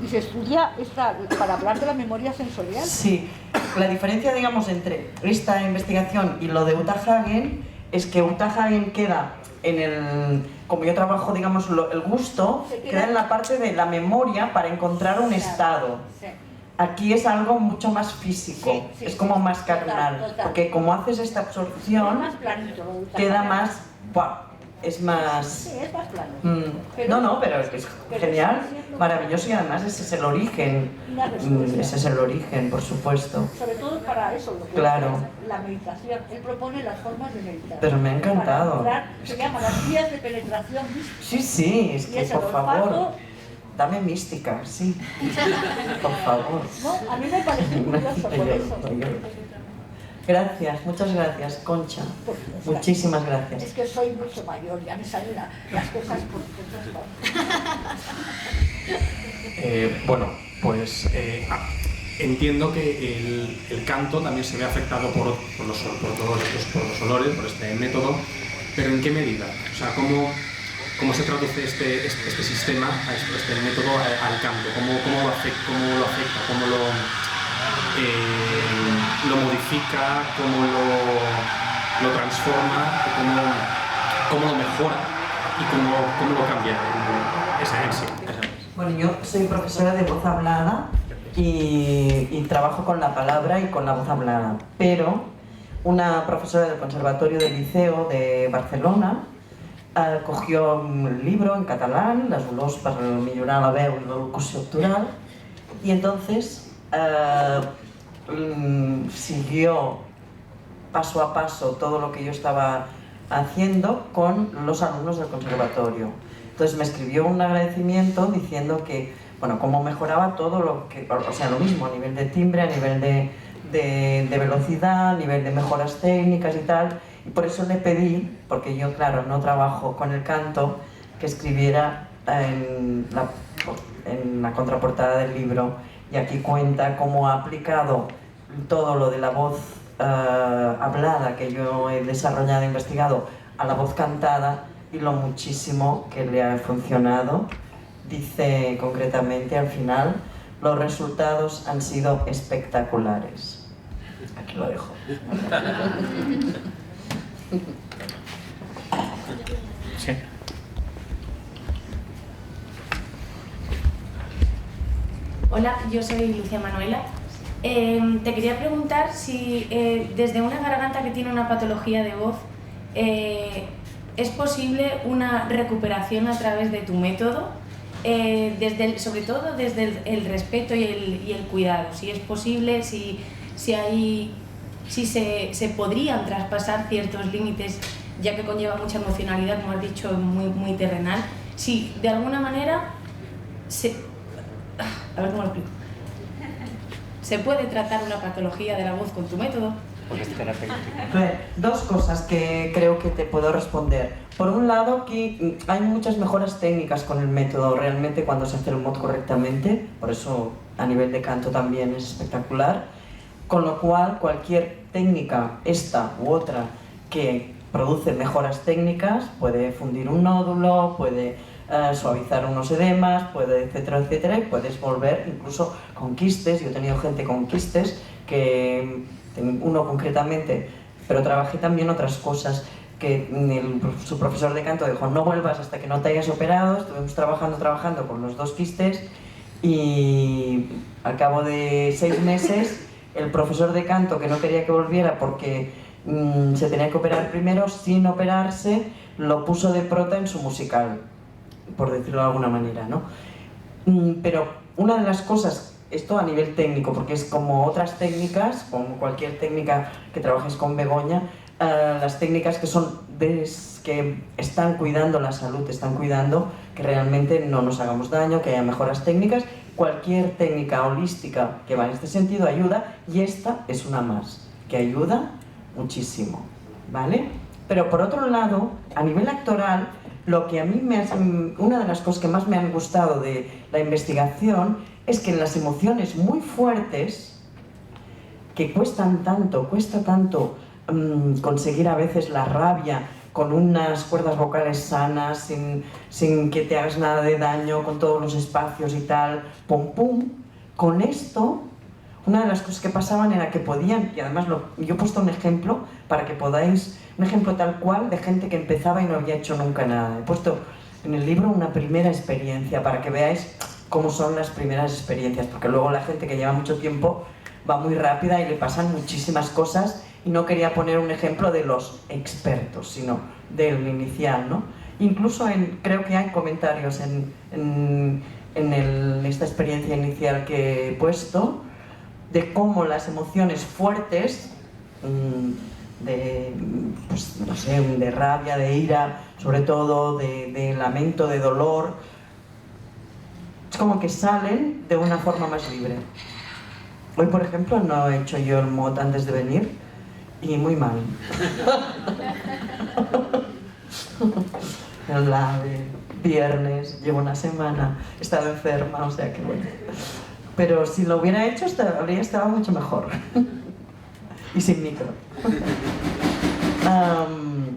Y se estudia para hablar de la memoria sensorial. Sí, la diferencia, digamos, entre esta investigación y lo de Uta Hagen es que Uta Hagen queda en el... Como yo trabajo, digamos, el gusto, queda en la parte de la memoria para encontrar un estado. Sí. Aquí es algo mucho más físico, Sí, es como más carnal, total. porque como haces esta absorción, Es más planito, lo de Uta queda Hagen. más... ¡buah! Es más... Sí, es más plano. Pero es genial, maravilloso, y además ese es el origen, ese es el origen, por supuesto. Sobre todo para eso, lo que Claro. es la meditación. Él propone las formas de meditar. Pero me ha encantado. Para entrar, se llama las vías de penetración mística. Sí, es Y que es el por favor, olfato. dame mística, sí, por favor. No, a mí me parece curioso por eso. Gracias, muchas gracias, Concha. Muchísimas gracias. Es que soy mucho mayor, ya me salen las cosas por todas partes. Bueno, pues entiendo que el canto también se ve afectado por los olores, por este método, pero ¿en qué medida? O sea, ¿cómo se traduce este sistema, este método al canto? ¿Cómo lo afecta? ¿Cómo lo modifica? ¿Cómo lo transforma? ¿Cómo lo mejora? ¿Y cómo lo cambia en sí? Bueno, yo soy profesora de voz hablada y trabajo con la palabra y con la voz hablada, pero una profesora del Conservatorio del Liceo de Barcelona cogió un libro en catalán, Les olors per millorar la veu i la locució actoral, y entonces siguió paso a paso todo lo que yo estaba haciendo con los alumnos del conservatorio. Entonces me escribió un agradecimiento diciendo que, bueno, cómo mejoraba todo lo que, o sea, lo mismo a nivel de timbre, a nivel de velocidad, a nivel de mejoras técnicas y tal, y por eso le pedí, porque yo, claro, no trabajo con el canto, que escribiera en la contraportada del libro, y aquí cuenta cómo ha aplicado todo lo de la voz hablada que yo he desarrollado e investigado a la voz cantada y lo muchísimo que le ha funcionado. Dice concretamente al final, los resultados han sido espectaculares. Aquí lo dejo. Sí. Hola, yo soy Lucia Manuela. Te quería preguntar si desde una garganta que tiene una patología de voz ¿es posible una recuperación a través de tu método? sobre todo desde el respeto y el cuidado, si es posible, si se podrían traspasar ciertos límites, ya que conlleva mucha emocionalidad, como has dicho, muy terrenal, si de alguna manera a ver cómo lo explico. ¿Se puede tratar una patología de la voz con tu método? Dos cosas que creo que te puedo responder. Por un lado, que hay muchas mejoras técnicas con el método, realmente cuando se hace el mod correctamente, por eso a nivel de canto también es espectacular, con lo cual cualquier técnica, esta u otra, que produce mejoras técnicas, puede fundir un nódulo, puede suavizar unos edemas, puede etcétera, etcétera, y puedes volver incluso con quistes. Yo he tenido gente con quistes, que uno concretamente, pero trabajé también otras cosas, que su profesor de canto dijo, no vuelvas hasta que no te hayas operado. Estuvimos trabajando con los 2 quistes, y al cabo de 6 meses el profesor de canto, que no quería que volviera porque se tenía que operar primero, sin operarse, lo puso de prota en su musical, por decirlo de alguna manera, ¿no? Pero una de las cosas, esto a nivel técnico, porque es como otras técnicas, como cualquier técnica que trabajes con Begoña, las técnicas que están cuidando la salud, están cuidando que realmente no nos hagamos daño, que haya mejoras técnicas. Cualquier técnica holística que va en este sentido ayuda, y esta es una más, que ayuda muchísimo, ¿vale? Pero por otro lado, a nivel actoral, lo que a mí una de las cosas que más me han gustado de la investigación es que en las emociones muy fuertes, que cuesta tanto conseguir a veces la rabia con unas cuerdas vocales sanas, sin que te hagas nada de daño, con todos los espacios y tal, pum pum, con esto, una de las cosas que pasaban era que podían, y además yo he puesto un ejemplo para que podáis, un ejemplo tal cual de gente que empezaba y no había hecho nunca nada. He puesto en el libro una primera experiencia para que veáis cómo son las primeras experiencias, porque luego la gente que lleva mucho tiempo va muy rápida y le pasan muchísimas cosas, y no quería poner un ejemplo de los expertos, sino del inicial, ¿no? Incluso creo que hay comentarios en esta experiencia inicial que he puesto, de cómo las emociones fuertes, pues, no sé, de rabia, de ira, sobre todo de lamento, de dolor, es como que salen de una forma más libre. Hoy, por ejemplo, no he hecho yo el mod antes de venir, y muy mal. El viernes, llevo una semana, he estado enferma, o sea que bueno. Pero si lo hubiera hecho, habría estado mucho mejor. Y sin micro.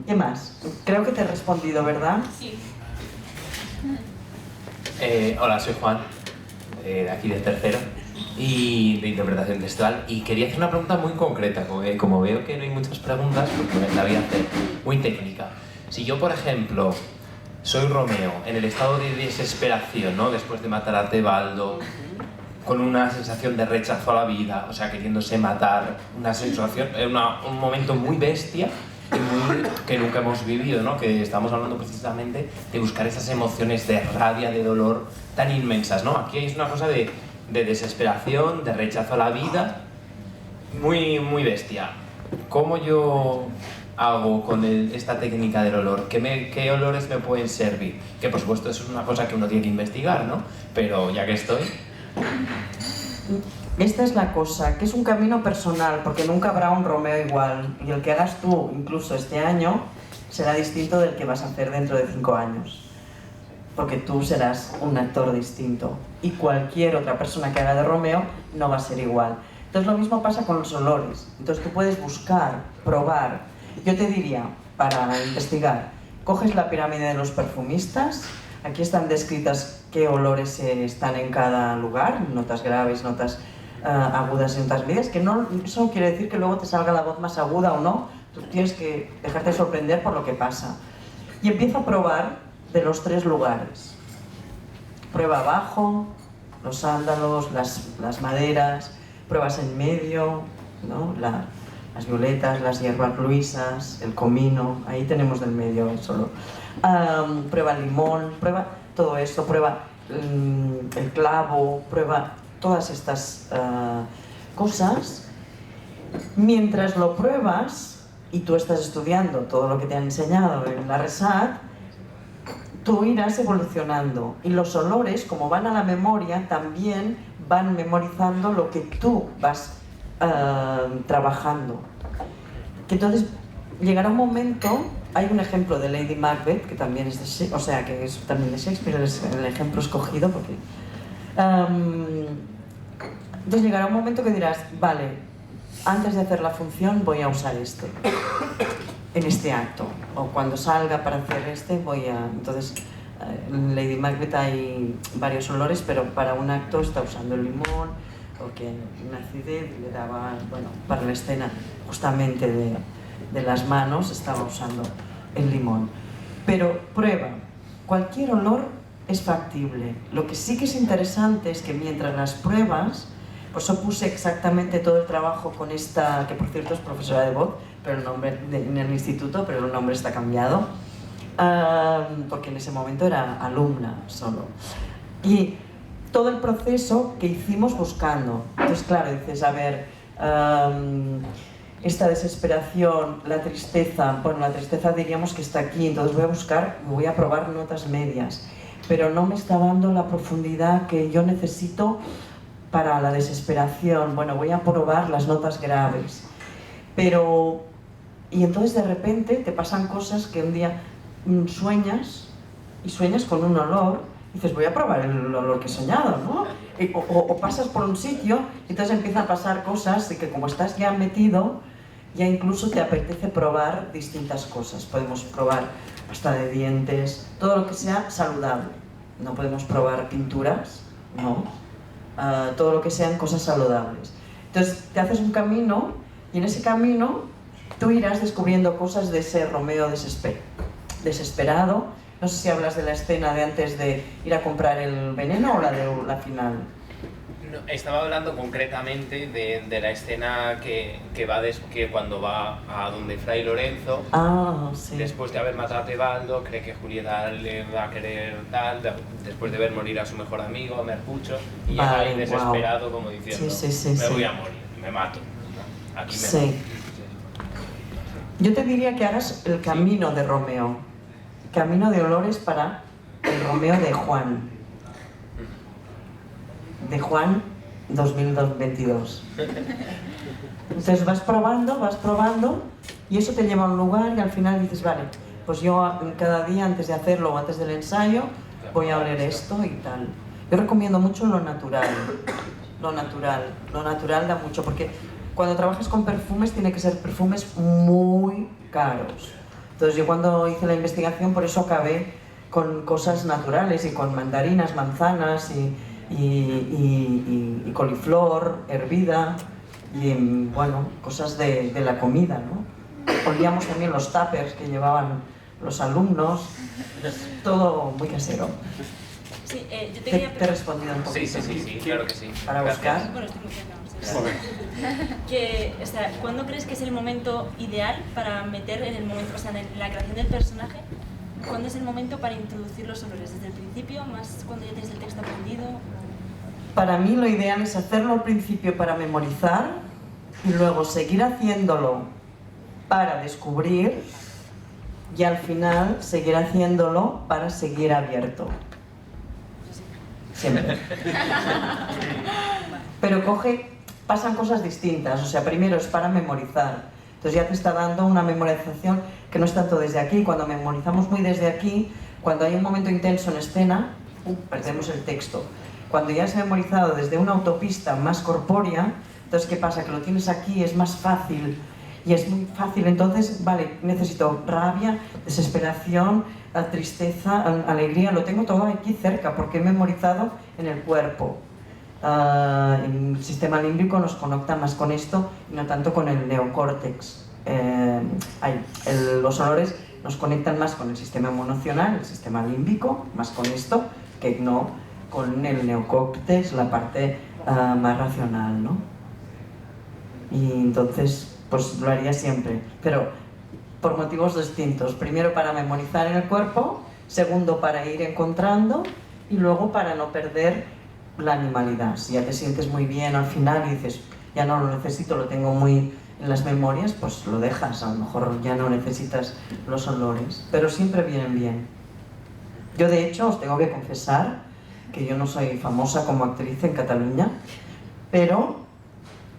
¿Qué más? Creo que te he respondido, ¿verdad? Sí. Hola, soy Juan, de aquí del tercero, y de interpretación textual, y quería hacer una pregunta muy concreta, como veo que no hay muchas preguntas, pues la voy a hacer muy técnica. Si yo, por ejemplo, soy Romeo, en el estado de desesperación, ¿no?, después de matar a Tebaldo, con una sensación de rechazo a la vida, o sea, queriéndose matar, una sensación, un momento muy bestia, que nunca hemos vivido, ¿no?, que estamos hablando precisamente de buscar esas emociones de rabia, de dolor tan inmensas, ¿no? Aquí hay una cosa de desesperación, de rechazo a la vida, muy bestia. ¿Cómo yo hago con esta técnica del olor? ¿Qué olores me pueden servir? Que por supuesto eso es una cosa que uno tiene que investigar, ¿no? Pero ya que estoy... Esta es la cosa, que es un camino personal, porque nunca habrá un Romeo igual, y el que hagas tú incluso este año será distinto del que vas a hacer dentro de 5 años, porque tú serás un actor distinto, y cualquier otra persona que haga de Romeo no va a ser igual. Entonces lo mismo pasa con los olores. Entonces tú puedes buscar, probar. Yo te diría, para investigar, coges la pirámide de los perfumistas, aquí están descritas qué olores están en cada lugar, notas graves, notas agudas y notas medias, que no, eso no quiere decir que luego te salga la voz más aguda o no, tú tienes que dejarte sorprender por lo que pasa. Y empieza a probar de los 3 lugares. Prueba abajo, los sándalos, las maderas, pruebas en medio, ¿no?, las violetas, las hierbas luisas, el comino, ahí tenemos del medio solo. Prueba el limón, prueba todo esto, prueba el clavo, prueba todas estas cosas. Mientras lo pruebas y tú estás estudiando todo lo que te han enseñado en la RESAT, tú irás evolucionando, y los olores, como van a la memoria, también van memorizando lo que tú vas trabajando. Que entonces llegará un momento, hay un ejemplo de Lady Macbeth, que también es de Shakespeare, o sea, que es también de Shakespeare, es el ejemplo escogido, porque... entonces llegará un momento que dirás, vale, antes de hacer la función voy a usar esto, en este acto, o cuando salga para hacer este voy a... Entonces, en Lady Macbeth hay varios olores, pero para un acto está usando el limón, porque en acidez le daba, bueno, para la escena justamente de las manos estaba usando el limón. Pero prueba, cualquier olor es factible. Lo que sí que es interesante es que mientras las pruebas, pues yo puse exactamente todo el trabajo con esta, que por cierto es profesora de voz, pero el nombre en el instituto, pero el nombre está cambiado, porque en ese momento era alumna solo. Y todo el proceso que hicimos buscando. Entonces, claro, dices, a ver, esta desesperación, la tristeza, bueno, la tristeza diríamos que está aquí, entonces voy a buscar, voy a probar notas medias, pero no me está dando la profundidad que yo necesito para la desesperación. Bueno, voy a probar las notas graves, pero... Y entonces de repente te pasan cosas que un día sueñas, y sueñas con un olor, y dices, voy a probar el olor que he soñado, ¿no? O pasas por un sitio, y entonces empiezan a pasar cosas de que como estás ya metido, ya incluso te apetece probar distintas cosas. Podemos probar pasta de dientes, todo lo que sea saludable. No podemos probar pinturas, no. Todo lo que sean cosas saludables. Entonces te haces un camino, y en ese camino tú irás descubriendo cosas de ese Romeo desesperado. No sé si hablas de la escena de antes de ir a comprar el veneno o la de la final. No, estaba hablando concretamente de la escena que cuando va a donde Fray Lorenzo, sí. Después de haber matado a Tebaldo, cree que Julieta le va a querer tal, después de ver morir a su mejor amigo, a Mercucho, y llega ahí desesperado como diciendo, me voy a morir, me mato, aquí me mato. Yo te diría que hagas el camino de Romeo, camino de olores para el Romeo de Juan. De Juan 2022. Entonces vas probando y eso te lleva a un lugar y al final dices, vale, pues yo cada día antes de hacerlo o antes del ensayo voy a oler esto y tal. Yo recomiendo mucho lo natural. Lo natural da mucho, porque cuando trabajas con perfumes tiene que ser perfumes muy caros. Entonces yo cuando hice la investigación por eso acabé con cosas naturales y con mandarinas, manzanas y coliflor hervida y bueno, cosas de la comida, ¿no? Olíamos también los tuppers que llevaban los alumnos, todo muy casero. Sí, yo te he respondido un poquito. Sí, claro que sí. Para buscar. Bueno, estoy muy que, o sea, ¿cuándo crees que es el momento ideal para meter en el momento, o sea, en la creación del personaje? ¿Cuándo es el momento para introducir los olores? ¿Desde el principio? ¿Más cuando ya tienes el texto aprendido? Para mí lo ideal es hacerlo al principio para memorizar y luego seguir haciéndolo para descubrir y al final seguir haciéndolo para seguir abierto. Siempre. Pero pasan cosas distintas, o sea, primero es para memorizar, entonces ya te está dando una memorización que no es tanto desde aquí. Cuando memorizamos muy desde aquí, cuando hay un momento intenso en escena, perdemos el texto. Cuando ya has memorizado desde una autopista más corpórea, entonces ¿qué pasa? Que lo tienes aquí, es más fácil, y es muy fácil, entonces, vale, necesito rabia, desesperación, tristeza, alegría, lo tengo todo aquí cerca, porque he memorizado en el cuerpo. El sistema límbico nos conecta más con esto y no tanto con el neocórtex. Los olores nos conectan más con el sistema emocional, el sistema límbico, más con esto, que no con el neocórtex, la parte más racional, ¿no? Y entonces, pues lo haría siempre, pero por motivos distintos. Primero para memorizar en el cuerpo, segundo para ir encontrando, y luego para no perder la animalidad. Si ya te sientes muy bien al final y dices, ya no lo necesito, lo tengo muy en las memorias, pues lo dejas, a lo mejor ya no necesitas los olores, pero siempre vienen bien. Yo de hecho os tengo que confesar que yo no soy famosa como actriz en Cataluña, pero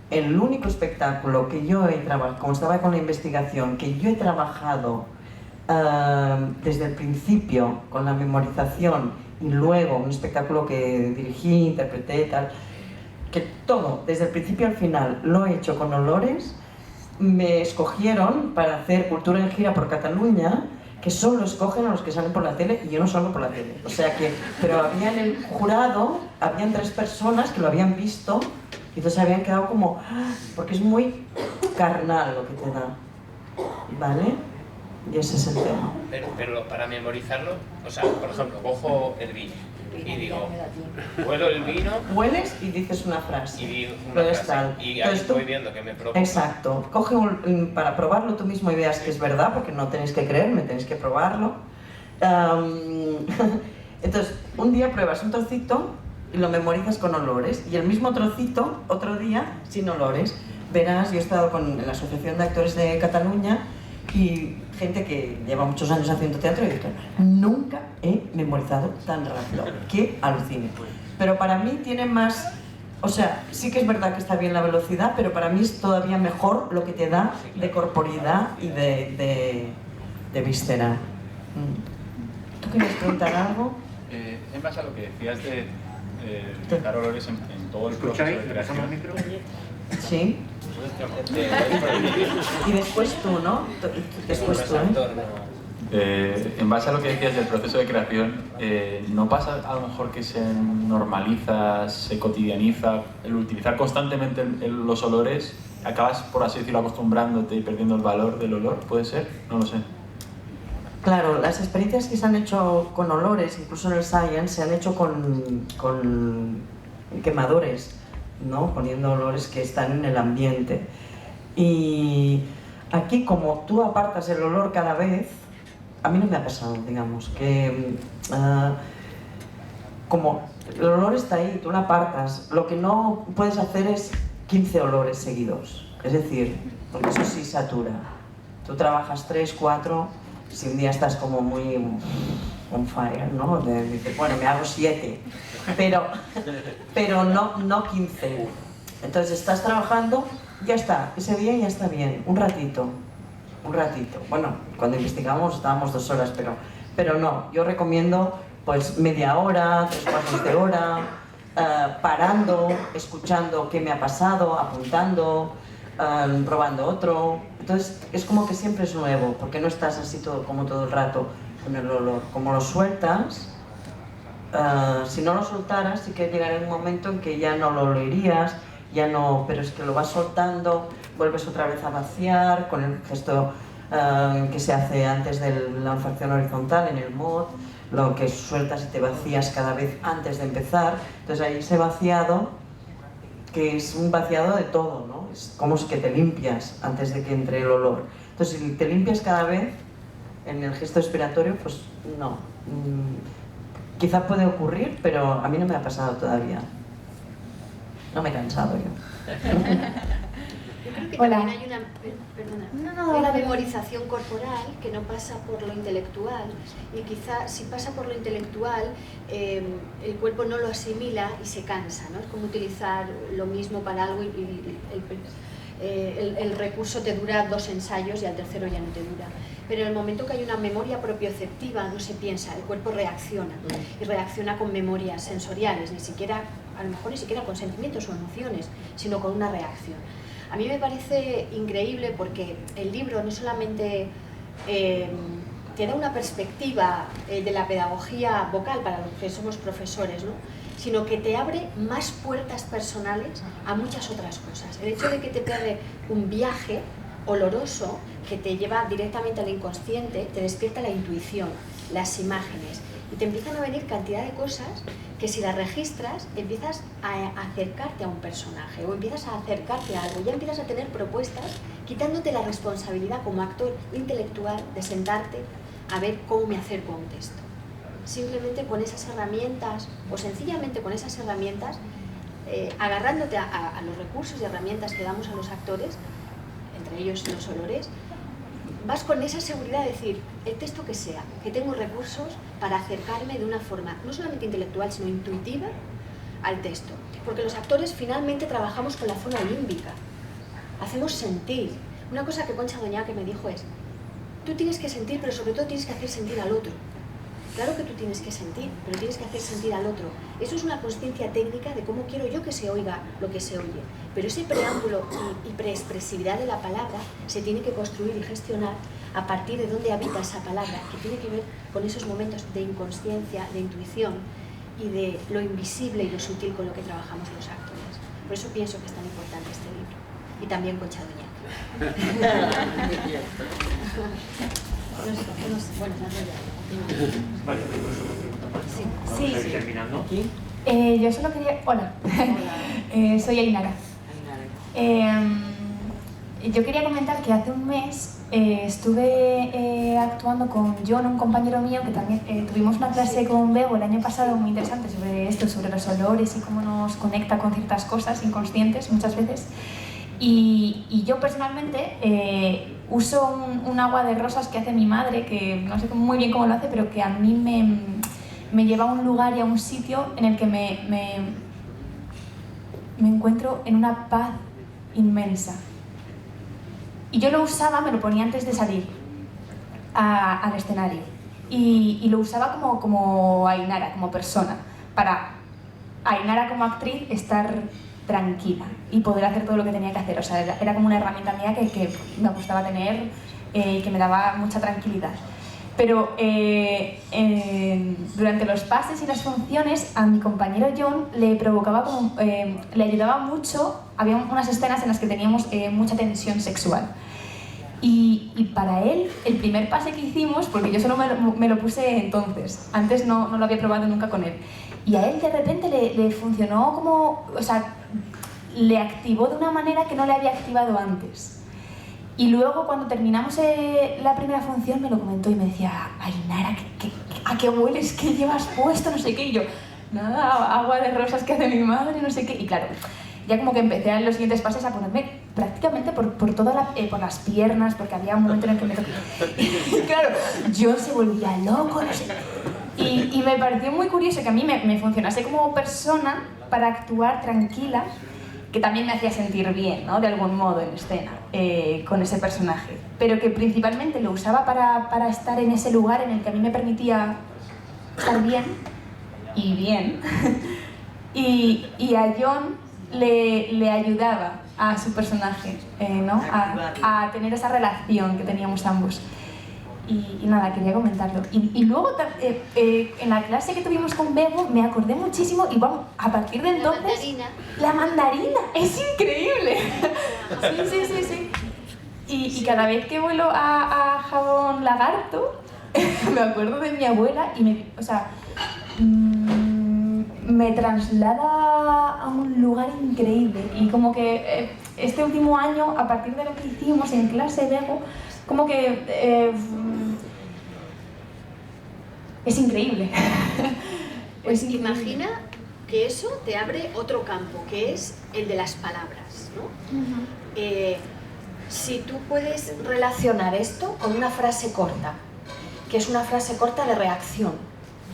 el único espectáculo que yo he trabajado, como estaba con la investigación, que yo he trabajado desde el principio con la memorización y luego un espectáculo que dirigí, interpreté, tal, que todo, desde el principio al final, lo he hecho con olores. Me escogieron para hacer Cultura en Gira por Cataluña, que solo escogen a los que salen por la tele y yo no salgo por la tele. O sea que, pero había en el jurado, habían 3 personas que lo habían visto y entonces habían quedado como, porque es muy carnal lo que te da, ¿vale? Y ese es el tema. Pero para memorizarlo, o sea, por ejemplo, cojo el vino y digo, huelo el vino. Hueles y dices una frase. Y digo una frase. Y ahí estoy viendo que me provoca. Exacto. Coge para probarlo tú mismo y veas que es verdad, porque no tenéis que creerme, tenéis que probarlo. Entonces, un día pruebas un trocito y lo memorizas con olores, y el mismo trocito, otro día, sin olores. Verás, yo he estado en la Asociación de Actores de Cataluña y gente que lleva muchos años haciendo teatro y dice, nunca he memorizado tan rápido, que alucine. Pero para mí tiene más, o sea, sí que es verdad que está bien la velocidad, pero para mí es todavía mejor lo que te da de corporidad y de víscera. ¿Tú quieres preguntar algo? En base a lo que decías de dar olores en todo el proceso de creación. Sí. Y después tú, ¿no? Después tú, En base a lo que decías del proceso de creación, ¿no pasa a lo mejor que se normaliza, se cotidianiza el utilizar constantemente los olores? ¿Acabas, por así decirlo, acostumbrándote y perdiendo el valor del olor? ¿Puede ser? No lo sé. Claro, las experiencias que se han hecho con olores, incluso en el Science, se han hecho con quemadores, ¿no? Poniendo olores que están en el ambiente. Y aquí, como tú apartas el olor cada vez, a mí no me ha pasado, digamos, que como el olor está ahí, tú lo apartas, lo que no puedes hacer es 15 olores seguidos, es decir, porque eso sí satura. Tú trabajas 3, 4, si un día estás como muy on fire, ¿no? Dices, bueno, me hago 7, pero no 15. Entonces estás trabajando, ya está, ese día ya está bien, un ratito. Bueno, cuando investigamos estábamos 2 horas, pero no, yo recomiendo pues media hora, 3/4 de hora, parando, escuchando qué me ha pasado, apuntando, probando otro. Entonces es como que siempre es nuevo, porque no estás así todo el rato con el olor. Como lo sueltas, si no lo soltaras, sí que llegará un momento en que ya no lo olerías, ya no, pero es que lo vas soltando, vuelves otra vez a vaciar con el gesto que se hace antes de la olfacción horizontal en el mod, lo que sueltas y te vacías cada vez antes de empezar. Entonces ahí ese vaciado, que es un vaciado de todo, ¿no? Es como que te limpias antes de que entre el olor. Entonces si te limpias cada vez en el gesto expiratorio, pues no. Quizá puede ocurrir, pero a mí no me ha pasado todavía. No me he cansado yo. Yo creo que también hay una memorización corporal que no pasa por lo intelectual, y quizá si pasa por lo intelectual el cuerpo no lo asimila y se cansa, ¿no? Es como utilizar lo mismo para algo y el recurso te dura 2 ensayos y al tercero ya no te dura. Pero en el momento que hay una memoria propioceptiva no se piensa, el cuerpo reacciona, y reacciona con memorias sensoriales, a lo mejor ni siquiera con sentimientos o emociones, sino con una reacción. A mí me parece increíble porque el libro no solamente te da una perspectiva de la pedagogía vocal para los que somos profesores, ¿no? Sino que te abre más puertas personales a muchas otras cosas. El hecho de que te pegue un viaje oloroso que te lleva directamente al inconsciente, te despierta la intuición, las imágenes, y te empiezan a venir cantidad de cosas que si las registras empiezas a acercarte a un personaje o empiezas a acercarte a algo, ya empiezas a tener propuestas quitándote la responsabilidad como actor intelectual de sentarte a ver cómo me acerco a un texto. simplemente con esas herramientas o sencillamente con esas herramientas, agarrándote a los recursos y herramientas que damos a los actores, entre ellos los olores, vas con esa seguridad de decir, el texto que sea, que tengo recursos para acercarme de una forma no solamente intelectual, sino intuitiva al texto. Porque los actores finalmente trabajamos con la zona límbica, hacemos sentir. Una cosa que Concha Doñaque me dijo es, tú tienes que sentir, pero sobre todo tienes que hacer sentir al otro. Claro que tú tienes que sentir, pero tienes que hacer sentir al otro. Eso es una consciencia técnica de cómo quiero yo que se oiga lo que se oye. Pero ese preámbulo y preexpresividad de la palabra se tiene que construir y gestionar a partir de dónde habita esa palabra, que tiene que ver con esos momentos de inconsciencia, de intuición y de lo invisible y lo sutil con lo que trabajamos los actores. Por eso pienso que es tan importante este libro. Y también Concha Doñaque. Bueno, Vale, Sí. terminando. Yo solo quería... Hola, soy Ainara. Yo quería comentar que hace un mes estuve actuando con John, un compañero mío, que también tuvimos una clase con Bego el año pasado muy interesante sobre esto, sobre los olores y cómo nos conecta con ciertas cosas inconscientes muchas veces. Y yo personalmente uso un agua de rosas que hace mi madre, que no sé muy bien cómo lo hace, pero que a mí me lleva a un lugar y a un sitio en el que me encuentro en una paz inmensa. Y yo lo usaba, me lo ponía antes de salir al escenario. Y lo usaba como Ainara, como persona, para Ainara como actriz estar tranquila y poder hacer todo lo que tenía que hacer. O sea, era como una herramienta mía que me gustaba tener y que me daba mucha tranquilidad. Pero durante los pases y las funciones a mi compañero John le provocaba como, le ayudaba mucho. Había unas escenas en las que teníamos mucha tensión sexual. Y para él, el primer pase que hicimos, porque yo solo me lo puse entonces, antes no lo había probado nunca con él, y a él de repente le funcionó como, o sea, le activó de una manera que no le había activado antes. Y luego cuando terminamos la primera función me lo comentó y me decía, Ainara, ¿a qué hueles? ¿Qué llevas puesto? No sé qué. Y yo, nada, agua de rosas que hace mi madre, no sé qué. Y claro, ya como que empecé en los siguientes pases a ponerme prácticamente por las piernas, porque había un momento en el que me tocaba. Y claro, yo se volvía loco, no sé. Y me pareció muy curioso que a mí me funcionase como persona para actuar tranquila, que también me hacía sentir bien, ¿no? De algún modo en escena, con ese personaje. Pero que principalmente lo usaba para estar en ese lugar en el que a mí me permitía estar bien, y bien. y a John le ayudaba a su personaje, ¿no? A tener esa relación que teníamos ambos. Y nada, quería comentarlo. Y luego, en la clase que tuvimos con Bego, me acordé muchísimo, y vamos, a partir de entonces... La mandarina, es increíble. Sí. Y cada vez que vuelo a Jabón Lagarto, me acuerdo de mi abuela y me traslada a un lugar increíble. Y como que este último año, a partir de lo que hicimos en clase Bego, como que es increíble. Pues imagina que eso te abre otro campo, que es el de las palabras, ¿no? Si tú puedes relacionar esto con una frase corta, que es una frase corta de reacción,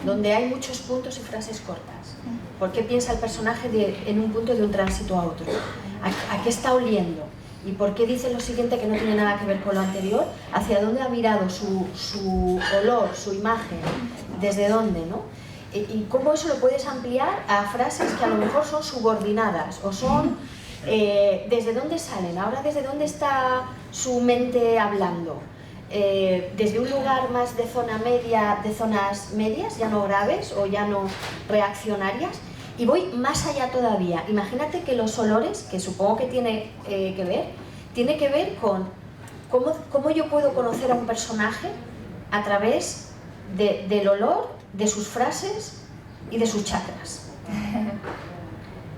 donde hay muchos puntos y frases cortas. ¿Por qué piensa el personaje en un punto de un tránsito a otro? ¿A qué está oliendo? ¿Y por qué dice lo siguiente que no tiene nada que ver con lo anterior? ¿Hacia dónde ha mirado su olor, su imagen? ¿Desde dónde, no? Y cómo eso lo puedes ampliar a frases que a lo mejor son subordinadas o son desde dónde salen, ahora desde dónde está su mente hablando, desde un lugar más de zona media, de zonas medias, ya no graves o ya no reaccionarias. Y voy más allá todavía. Imagínate que los olores, que supongo que tiene que ver con cómo yo puedo conocer a un personaje a través del olor, de sus frases y de sus chakras.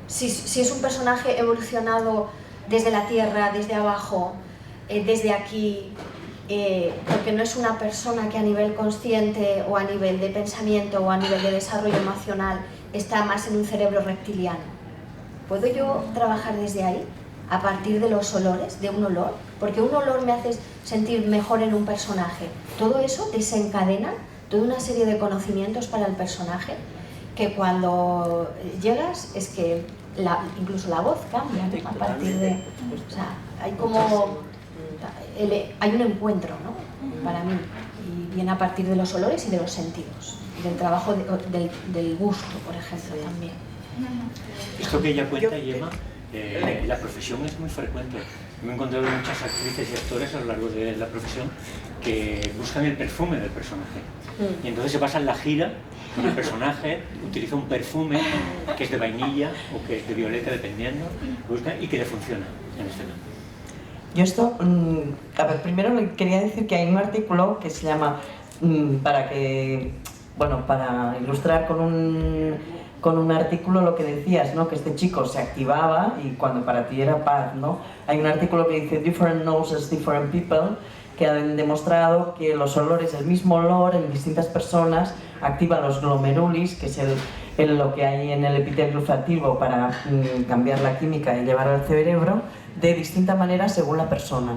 Si es un personaje evolucionado desde la tierra, desde abajo, desde aquí, porque no es una persona que a nivel consciente o a nivel de pensamiento o a nivel de desarrollo emocional está más en un cerebro reptiliano. ¿Puedo yo trabajar desde ahí, a partir de los olores, de un olor? Porque un olor me hace sentir mejor en un personaje. Todo eso desencadena toda una serie de conocimientos para el personaje que cuando llegas es que incluso la voz cambia, ¿no? A partir de... O sea, hay como... hay un encuentro, ¿no? Para mí, y viene a partir de los olores y de los sentidos, y del trabajo del gusto, por ejemplo, también. Esto que ella cuenta, Gemma, la profesión es muy frecuente. Me he encontrado muchas actrices y actores a lo largo de la profesión que buscan el perfume del personaje. Y entonces se pasan la gira con el personaje, utiliza un perfume que es de vainilla o que es de violeta, dependiendo, y que le funciona en escena. Yo esto, a ver, primero le quería decir que hay un artículo que se llama, para ilustrar con un artículo lo que decías, ¿no? Que este chico se activaba y cuando para ti era paz, ¿no? Hay un artículo que dice Different Noses, Different People, que han demostrado que los olores, el mismo olor en distintas personas activa los glomerulis, que es lo que hay en el epitelio olfativo para cambiar la química y llevar al cerebro, de distinta manera según la persona.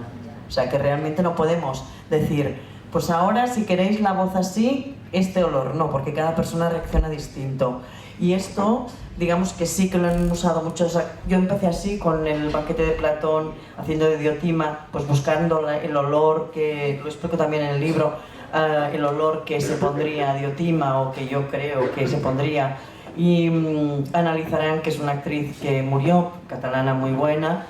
O sea que realmente no podemos decir, pues ahora si queréis la voz así, este olor, no, porque cada persona reacciona distinto. Y esto, digamos que sí que lo han usado muchos. Yo empecé así con el banquete de Platón, haciendo de Diotima, pues buscando el olor, que lo explico también en el libro, el olor que se pondría a Diotima o que yo creo que se pondría. Y analizarán que es una actriz que murió, catalana muy buena,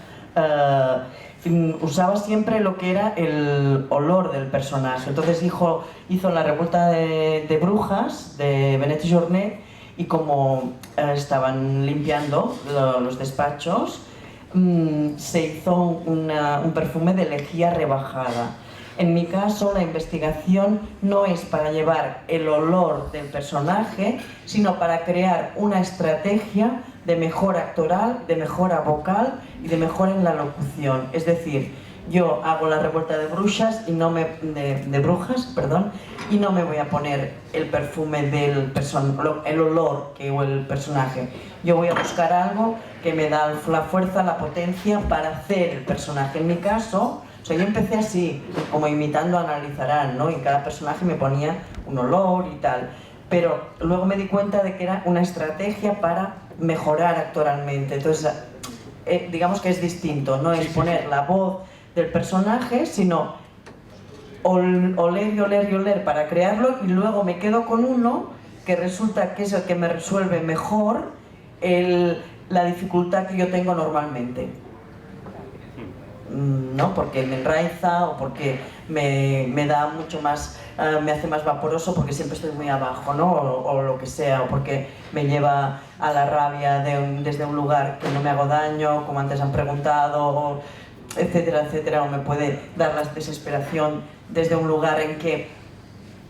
usaba siempre lo que era el olor del personaje. Entonces hizo la revuelta de brujas de Benet y Jornet, y como estaban limpiando los despachos, se hizo un perfume de lejía rebajada. En mi caso, la investigación no es para llevar el olor del personaje, sino para crear una estrategia de mejora actoral, de mejora vocal y de mejora en la locución. Es decir, yo hago la revuelta de brujas y no me voy a poner el perfume el olor que o el personaje. Yo voy a buscar algo que me da la fuerza, la potencia para hacer el personaje. En mi caso, o sea, yo empecé así, como imitando a Analizarán, ¿no? Y cada personaje me ponía un olor y tal. Pero luego me di cuenta de que era una estrategia para mejorar actoralmente. Entonces, digamos que es distinto, no es poner la voz del personaje, sino oler y oler y oler para crearlo, y luego me quedo con uno que resulta que es el que me resuelve mejor la dificultad que yo tengo normalmente. ¿No? Porque me enraiza o porque me da mucho más, me hace más vaporoso porque siempre estoy muy abajo, ¿no? O lo que sea, o porque me lleva a la rabia desde un lugar que no me hago daño, como antes han preguntado, etcétera, etcétera, o me puede dar la desesperación desde un lugar en que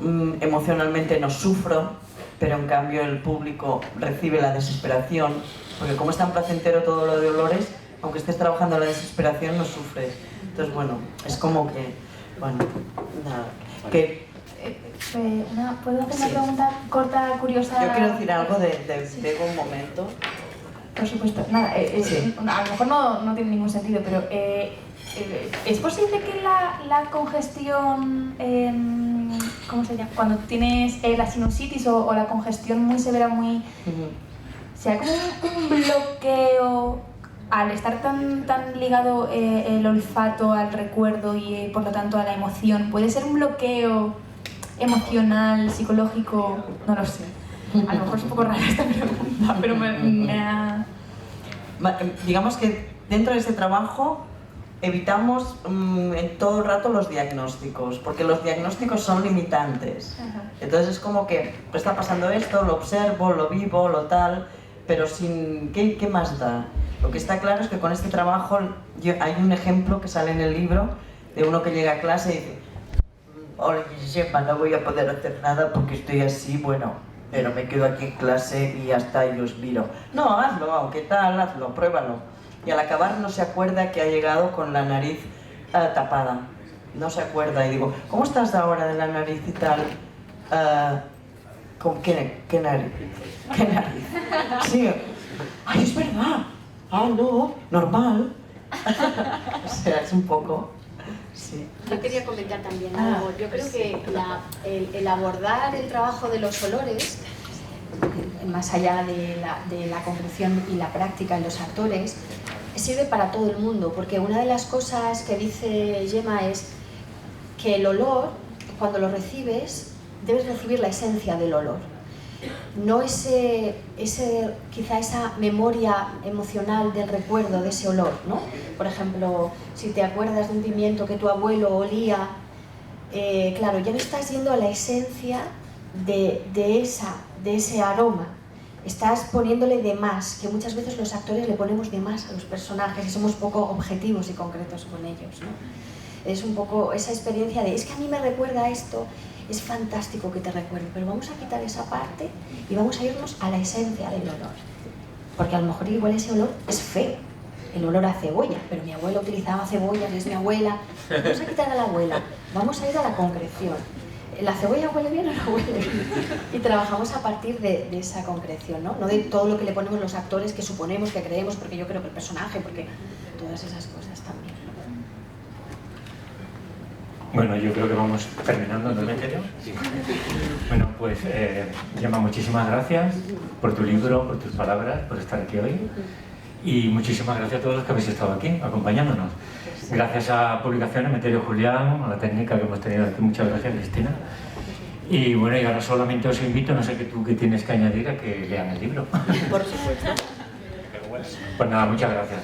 emocionalmente no sufro, pero en cambio el público recibe la desesperación, porque como es tan placentero todo lo de olores, aunque estés trabajando la desesperación, no sufres. Entonces, bueno, es como que, bueno, nada, que... ¿Puedo hacer una pregunta corta, curiosa? Yo quiero decir algo de un momento. Por supuesto, nada, sí. A lo mejor no tiene ningún sentido, pero ¿es posible que la congestión, ¿cómo se llama? Cuando tienes la sinusitis o la congestión muy severa, sea como un bloqueo al estar tan ligado el olfato al recuerdo y por lo tanto a la emoción? ¿Puede ser un bloqueo emocional, psicológico? No lo sé. A lo mejor es un poco rara esta pregunta, pero digamos que dentro de este trabajo evitamos en todo el rato los diagnósticos, porque los diagnósticos son limitantes. Entonces es como que está pasando esto, lo observo, lo vivo, lo tal, pero sin... ¿Qué más da? Lo que está claro es que con este trabajo hay un ejemplo que sale en el libro de uno que llega a clase y dice: hola Gemma, no voy a poder hacer nada porque estoy así, bueno, pero me quedo aquí en clase y hasta y os miro. No, hazlo, aunque tal, hazlo, pruébalo. Y al acabar no se acuerda que ha llegado con la nariz tapada. no se acuerda y digo, ¿cómo estás ahora de la nariz y tal? ¿Con qué nariz? ¿Qué nariz? Sí. ¡Ay, es verdad! ¡Ah, no! Normal. O sea, es un poco... Sí. Yo quería comentar también algo. Yo creo que el abordar el trabajo de los olores, más allá de la concreción y la práctica en los actores, sirve para todo el mundo, porque una de las cosas que dice Gemma es que el olor, cuando lo recibes, debes recibir la esencia del olor. No quizá esa memoria emocional del recuerdo de ese olor, ¿no? Por ejemplo, si te acuerdas de un pimiento que tu abuelo olía, claro, ya no estás yendo a la esencia de ese aroma. Estás poniéndole de más, que muchas veces los actores le ponemos de más a los personajes y somos poco objetivos y concretos con ellos, ¿no? Es un poco esa experiencia de, es que a mí me recuerda esto, es fantástico que te recuerde, pero vamos a quitar esa parte y vamos a irnos a la esencia del olor. Porque a lo mejor igual ese olor es feo, el olor a cebolla, pero mi abuela utilizaba cebollas, es mi abuela. Vamos a quitar a la abuela, vamos a ir a la concreción. ¿La cebolla huele bien o no huele bien? Y trabajamos a partir de esa concreción, ¿no? No de todo lo que le ponemos los actores, que suponemos, que creemos, porque yo creo que el personaje, porque todas esas cosas también. Bueno, yo creo que vamos terminando, ¿no, Emeterio? Sí. Bueno, pues Gemma, muchísimas gracias por tu libro, por tus palabras, por estar aquí hoy. Y muchísimas gracias a todos los que habéis estado aquí, acompañándonos. Gracias a Publicaciones, Emeterio Julián, a la técnica que hemos tenido aquí. Muchas gracias, Cristina. Y bueno, y ahora solamente os invito, no sé qué tú qué tienes que añadir, a que lean el libro. Por supuesto. Pues nada, muchas gracias.